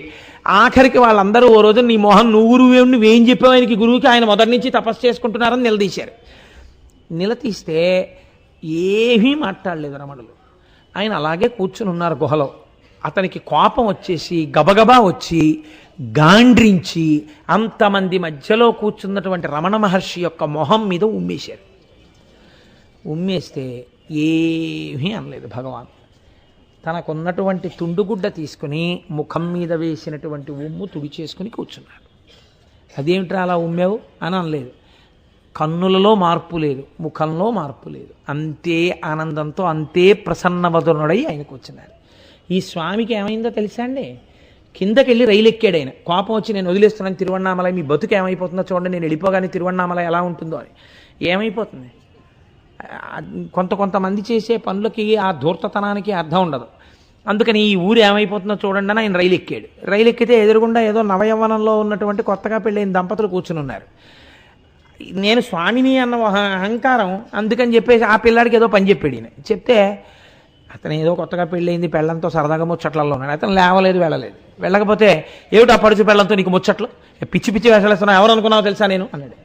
ఆఖరికి వాళ్ళందరూ ఓ రోజు నీ మోహన్ నువ్వేం చెప్పావు ఆయనకి గురువుకి, ఆయన మొదటి నుంచి తపస్సు చేసుకుంటున్నారని నిలదీశారు. నిలదీస్తే ఏమీ మాట్లాడలేదు రమణులు. ఆయన అలాగే కూర్చుని ఉన్నారు గుహలో. అతనికి కోపం వచ్చేసి గబగబా వచ్చి గాండ్రించి అంతమంది మధ్యలో కూర్చున్నటువంటి రమణ మహర్షి యొక్క మొహం మీద ఉమ్మేశారు. ఉమ్మేస్తే ఏమీ అనలేదు భగవాన్. తనకున్నటువంటి తుండుగుడ్డ తీసుకుని ముఖం మీద వేసినటువంటి ఉమ్ము తుడిచేసుకుని కూర్చున్నాడు. అదేమిట్రా అలా ఉమ్మావు అని అనలేదు. కన్నులలో మార్పు లేదు, ముఖంలో మార్పు లేదు. అంతే ఆనందంతో అంతే ప్రసన్నవదనుడై ఆయన కూర్చున్నారు. ఈ స్వామికి ఏమైందో తెలుసా అండి, కిందకెళ్ళి రైలు ఎక్కాడు ఆయన. కోపం వచ్చి నేను వదిలేస్తున్నాను తిరువన్నామలై, మీ బతుకు ఏమైపోతుందో చూడండి, నేను వెళ్ళిపోగానే తిరువన్నామలై ఎలా ఉంటుందో అని. ఏమైపోతుంది? కొంతమంది చేసే పనులకి ఆ ధూర్తతనానికి అర్థం ఉండదు. అందుకని ఈ ఊరు ఏమైపోతుందో చూడండి అని ఆయన రైలు ఎక్కాడు. రైలు ఎక్కితే ఎదురుగుండా ఏదో నవయవ్వనంలో ఉన్నటువంటి కొత్తగా పెళ్ళైన దంపతులు కూర్చుని ఉన్నారు. నేను స్వామిని అన్న అహంకారం అందుకని చెప్పేసి ఆ పిల్లాడికి ఏదో పని చెప్పాడు. ఈయన చెప్తే అతను ఏదో కొత్తగా పెళ్ళయింది, పెళ్ళంతో సరదాగా ముచ్చట్లలో ఉన్నాడు. అతను లేవలేదు, వెళ్ళలేదు. వెళ్ళకపోతే ఏమిటో పడుచు పెళ్ళంతో నీకు ముచ్చట్లు, పిచ్చి పిచ్చి వేసలేస్తున్నావు, ఎవరు అనుకున్నావో తెలుసా నేను అన్నాడు.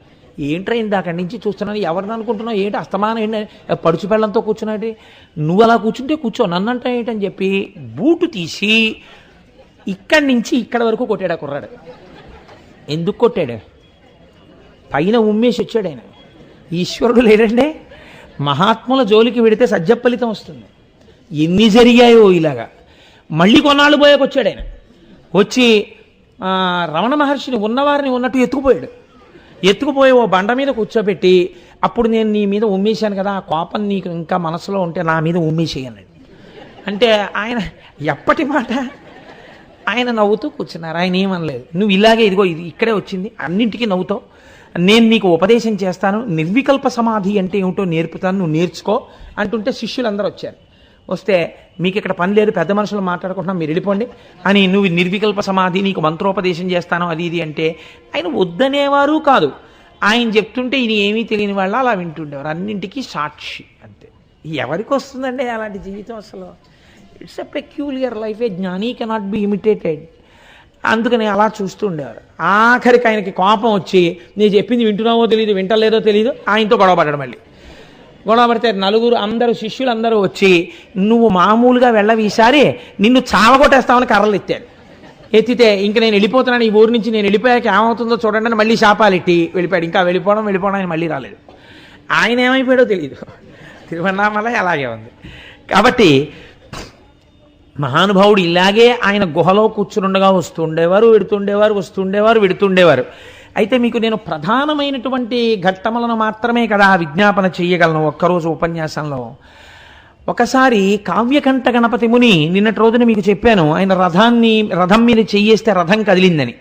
ఏంట్రైంది అక్కడి నుంచి చూస్తున్నాను, ఎవరిని అనుకుంటున్నావు, ఏంటి అస్తమానం ఏంటి పడుచు పెళ్ళంతో కూర్చున్నాడు, నువ్వు అలా కూర్చుంటే కూర్చో, నన్నంటా ఏంటని చెప్పి బూటు తీసి ఇక్కడి నుంచి ఇక్కడ వరకు కొట్టాడు ఆ కుర్రాడు. ఎందుకు కొట్టాడు? పైన ఉమ్మేసి వచ్చాడు ఆయన. ఈశ్వరుడు లేడండి, మహాత్ముల జోలికి వెడితే సజ్జఫలితం వస్తుంది. ఎన్ని జరిగాయో ఇలాగా. మళ్ళీ కొన్నాళ్ళు పోయాక వచ్చాడు ఆయన. వచ్చి రమణ మహర్షిని ఉన్నవారిని ఉన్నట్టు ఎత్తుకుపోయి ఓ బండ మీద కూర్చోబెట్టి, అప్పుడు నేను నీ మీద ఉమ్మేశాను కదా, ఆ కోపం నీకు ఇంకా మనసులో ఉంటే నా మీద ఉమ్మేసేయన్నాడు. అంటే ఆయన ఎప్పటి మాట ఆయన నవ్వుతూ కూర్చున్నారు. ఆయన ఏమనలేదు. నువ్వు ఇలాగే ఇదిగో ఇది ఇక్కడే వచ్చింది, అన్నింటికీ నవ్వుతావు, నేను నీకు ఉపదేశం చేస్తాను, నిర్వికల్ప సమాధి అంటే ఏమిటో నేర్పుతాను, నువ్వు నేర్చుకో అంటుంటే శిష్యులందరూ వచ్చారు. వస్తే మీకు ఇక్కడ పని లేదు, పెద్ద మనుషులు మాట్లాడుకుంటున్నాం, మీరు వెళ్ళిపోండి అని, నువ్వు నిర్వికల్ప సమాధి నీకు మంత్రోపదేశం చేస్తాను అది ఇది అంటే ఆయన వద్దనేవారు కాదు. ఆయన చెప్తుంటే ఇది ఏమీ తెలియని వాళ్ళు అలా వింటుండేవారు. అన్నింటికీ సాక్షి అంతే. ఎవరికి వస్తుందండి అలాంటి జీవితం? అసలు ఇట్స్ ఎ పెక్యూలియర్ లైఫ్, ఏ జ్ఞాని కెనాట్ బి ఇమిటేటెడ్. అందుకని అలా చూస్తూ ఉండేవారు. ఆఖరికి ఆయనకి కోపం వచ్చి, నేను చెప్పింది వింటున్నావో తెలియదు, వింటలేదో తెలియదు, ఆయనతో గొడవ పడ్డాడు. మళ్ళీ గొడవ పడితే నలుగురు అందరూ శిష్యులు అందరూ వచ్చి, నువ్వు మామూలుగా వెళ్ళవి, ఈసారి నిన్ను చావగొట్టేస్తామని కర్రలు ఎత్తాడు. ఎత్తితే ఇంక నేను వెళ్ళిపోతున్నాను, ఈ ఊరి నుంచి నేను వెళ్ళిపోయాక ఏమవుతుందో చూడండి అని మళ్ళీ శాపాలు ఎట్టి వెళ్ళిపోయాడు. ఇంకా వెళ్ళిపోవడం ఆయన మళ్ళీ రాలేదు. ఆయన ఏమైపోయాడో తెలియదు. తిరువన్నామలై అలాగే ఉంది. కాబట్టి మహానుభావుడు ఇలాగే ఆయన గుహలో కూర్చునుండగా వస్తుండేవారు, వెడుతుండేవారు. అయితే మీకు నేను ప్రధానమైనటువంటి ఘట్టములను మాత్రమే కదా విజ్ఞాపన చెయ్యగలను ఒక్కరోజు ఉపన్యాసంలో. ఒకసారి కావ్యకంఠ గణపతి ముని, నిన్నటి రోజున మీకు చెప్పాను, ఆయన రథం మీద చెయ్యేస్తే రథం కదిలిందని.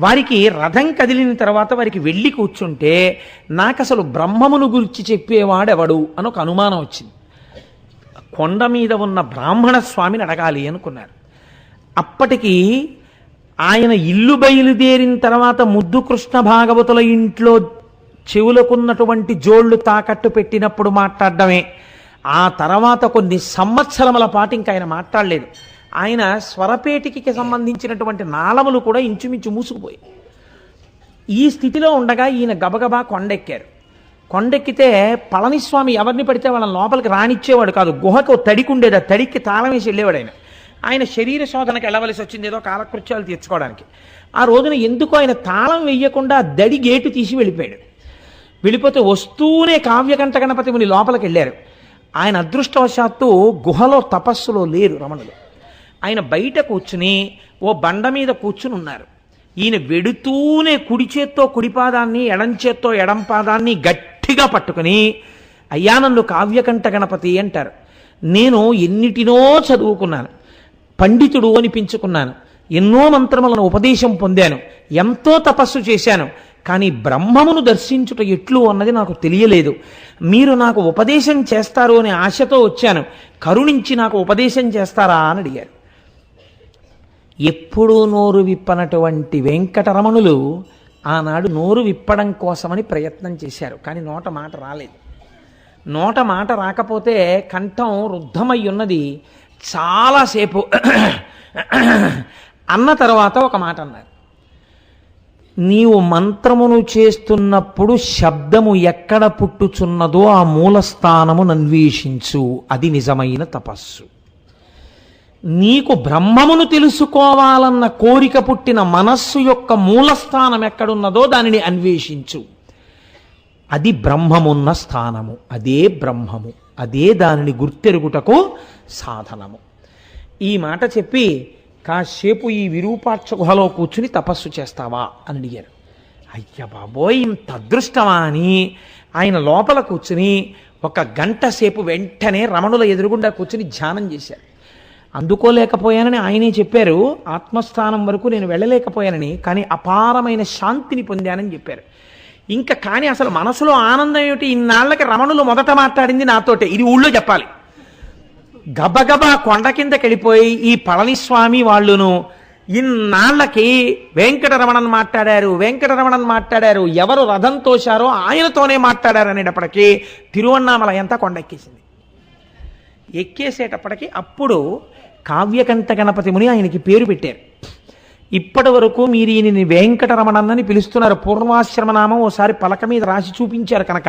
వారికి రథం కదిలిన తర్వాత వారికి వెళ్ళి కూర్చుంటే నాకు అసలు బ్రహ్మమును గురించి చెప్పేవాడెవడు అని ఒక అనుమానం వచ్చింది. కొండ మీద ఉన్న బ్రాహ్మణ స్వామిని అడగాలి అనుకున్నారు. అప్పటికి ఆయన ఇల్లు బయలుదేరిన తర్వాత ముద్దు కృష్ణ భాగవతుల ఇంట్లో చెవులకున్నటువంటి జోళ్లు తాకట్టు పెట్టినప్పుడు మాట్లాడడమే. ఆ తర్వాత కొన్ని సంవత్సరముల పాటు ఇంకా ఆయన మాట్లాడలేదు. ఆయన స్వరపేటికి సంబంధించినటువంటి నాళములు కూడా ఇంచుమించు మూసుకుపోయి. ఈ స్థితిలో ఉండగా ఈయన గబగబా కొండెక్కారు. కొండెక్కితే పళనిస్వామి ఎవరిని పడితే వాళ్ళని లోపలికి రానిచ్చేవాడు కాదు. గుహకు తడికి ఉండేది, ఆ తడికి తాళం వేసి వెళ్ళేవాడు. ఆయన శరీర శోధనకు వెళ్ళవలసి వచ్చింది, ఏదో కాలకృత్యాలు తీర్చుకోవడానికి. ఆ రోజున ఎందుకో ఆయన తాళం వేయకుండా దడి గేటు తీసి వెళ్ళిపోయాడు. వెళ్ళిపోతే వస్తూనే కావ్యకంఠ గణపతి ముని లోపలికి వెళ్ళారు. ఆయన అదృష్టవశాత్తు గుహలో తపస్సులో లేరు రమణులు. ఆయన బయట కూర్చుని ఓ బండ మీద కూర్చుని ఉన్నారు. ఈయన వెడుతూనే కుడి చేత్తో కుడిపాదాన్ని, ఎడం చేత్తో ఎడం పాదాన్ని గట్టిగా పట్టుకుని, అయ్యా నన్ను కావ్యకంఠ గణపతి అంటారు. నేను ఎన్నిటినో చదువుకున్నాను, పండితుడు అనిపించుకున్నాను, ఎన్నో మంత్రములను ఉపదేశం పొందాను, ఎంతో తపస్సు చేశాను, కానీ బ్రహ్మమును దర్శించుట ఎట్లు అన్నది నాకు తెలియలేదు. మీరు నాకు ఉపదేశం చేస్తారు అనే ఆశతో వచ్చాను, కరుణించి నాకు ఉపదేశం చేస్తారా అని అడిగారు. ఎప్పుడూ నోరు విప్పనటువంటి వెంకటరమణులు ఆనాడు నోరు విప్పడం కోసమని ప్రయత్నం చేశారు, కానీ నోట మాట రాలేదు. నోట మాట రాకపోతే కంఠం రుద్ధమై ఉన్నది. చాలాసేపు అన్న తర్వాత ఒక మాట అన్నారు, నీవు మంత్రమును చేస్తున్నప్పుడు శబ్దము ఎక్కడ పుట్టుచున్నదో ఆ మూలస్థానమును అన్వేషించు, అది నిజమైన తపస్సు. నీకు బ్రహ్మమును తెలుసుకోవాలన్న కోరిక పుట్టిన మనస్సు యొక్క మూలస్థానం ఎక్కడున్నదో దానిని అన్వేషించు, అది బ్రహ్మమున్న స్థానము, అదే బ్రహ్మము, అదే దానిని గుర్తెరుగుటకు సాధనము. ఈ మాట చెప్పి కాసేపు ఈ విరూపాక్ష గుహలో కూర్చుని తపస్సు చేస్తావా అని అడిగారు. అయ్య బాబోయ్, ఇంత అదృష్టమా అని ఆయన లోపల కూర్చుని 1 గంట సేపు వెంటనే రమణుల ఎదురుగుండా కూర్చుని ధ్యానం చేశారు. అందుకోలేకపోయానని ఆయనే చెప్పారు, ఆత్మస్థానం వరకు నేను వెళ్ళలేకపోయానని, కానీ అపారమైన శాంతిని పొందానని చెప్పారు. ఇంకా కానీ అసలు మనసులో ఆనందం ఏమిటి, ఇన్నాళ్ళకి రమణులు మొదట మాట్లాడింది నాతోటే, ఇది ఊళ్ళో చెప్పాలి. గబగబా కొండ కిందకి వెళ్ళిపోయి ఈ పళనిస్వామి వాళ్ళును ఇన్నాళ్ళకి వెంకటరమణన్ మాట్లాడారు, ఎవరు రథం తోశారో ఆయనతోనే మాట్లాడారు అనేటప్పటికీ తిరువన్నామలై అంతా కొండ ఎక్కేసింది. ఎక్కేసేటప్పటికి అప్పుడు కావ్యకంఠ గణపతి ముని ఆయనకి పేరు పెట్టారు. ఇప్పటి వరకు మీరు ఈయనని వెంకటరమణన్నని పిలుస్తున్నారు. పూర్వాశ్రమనామం ఓసారి పలక మీద రాసి చూపించారు కనుక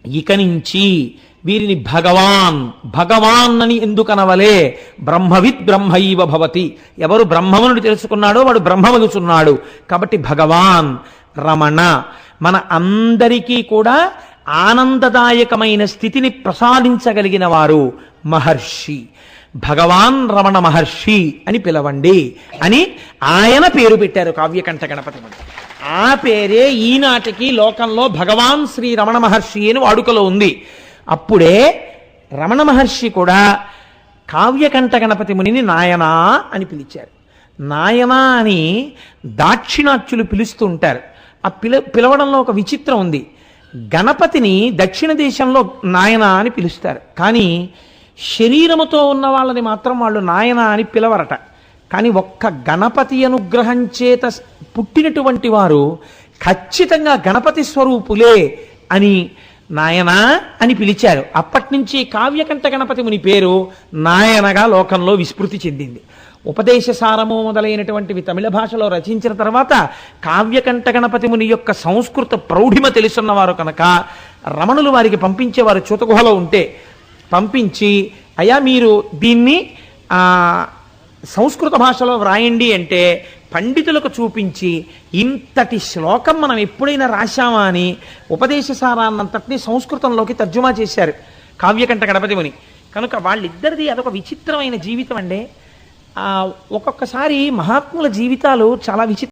ఇక నుంచి వీరిని భగవాన్ అని ఎందుకనవలే, బ్రహ్మవిత్ బ్రహ్మైవ భవతి, ఎవరు బ్రహ్మమును తెలుసుకున్నాడో వాడు బ్రహ్మమగుచున్నాడు. కాబట్టి భగవాన్ రమణ మన అందరికీ కూడా ఆనందదాయకమైన స్థితిని ప్రసాదించగలిగిన వారు మహర్షి, భగవాన్ రమణ మహర్షి అని పిలవండి అని ఆయన పేరు పెట్టారు కావ్యకంఠ గణపతి ముని. ఆ పేరే ఈనాటికి లోకంలో భగవాన్ శ్రీ రమణ మహర్షి అని వాడుకలో ఉంది. అప్పుడే రమణ మహర్షి కూడా కావ్యకంఠ గణపతి మునిని నాయనా అని పిలిచారు. నాయనా అని దాక్షిణాత్యులు పిలుస్తూ ఉంటారు. ఆ పిలవడంలో ఒక విచిత్రం ఉంది. గణపతిని దక్షిణ దేశంలో నాయన అని పిలుస్తారు, కానీ శరీరముతో ఉన్న వాళ్ళని మాత్రం వాళ్ళు నాయన అని పిలవరట. కానీ ఒక్క గణపతి అనుగ్రహం చేత పుట్టినటువంటి వారు ఖచ్చితంగా గణపతి స్వరూపులే అని నాయనా అని పిలిచారు. అప్పటి నుంచి కావ్యకంఠ గణపతి ముని పేరు నాయనగా లోకంలో విస్మృతి చెందింది. ఉపదేశసారము మొదలైనటువంటివి తమిళ భాషలో రచించిన తర్వాత కావ్యకంఠ గణపతి ముని యొక్క సంస్కృత ప్రౌఢిమ తెలుసున్నవారు కనుక రమణులు వారికి పంపించేవారు. చూతగుహలో ఉంటే పంపించి, అయ్యా మీరు దీన్ని సంస్కృత భాషలో వ్రాయండి అంటే పండితులకు చూపించి, ఇంతటి శ్లోకం మనం ఎప్పుడైనా రాశామా అని ఉపదేశసారాన్నంతటినీ సంస్కృతంలోకి తర్జుమా చేశారు కావ్యకంఠ గణపతి ముని. కనుక వాళ్ళిద్దరిది అదొక విచిత్రమైన జీవితం అండి. ఒక్కొక్కసారి మహాత్ముల జీవితాలు చాలా విచిత్ర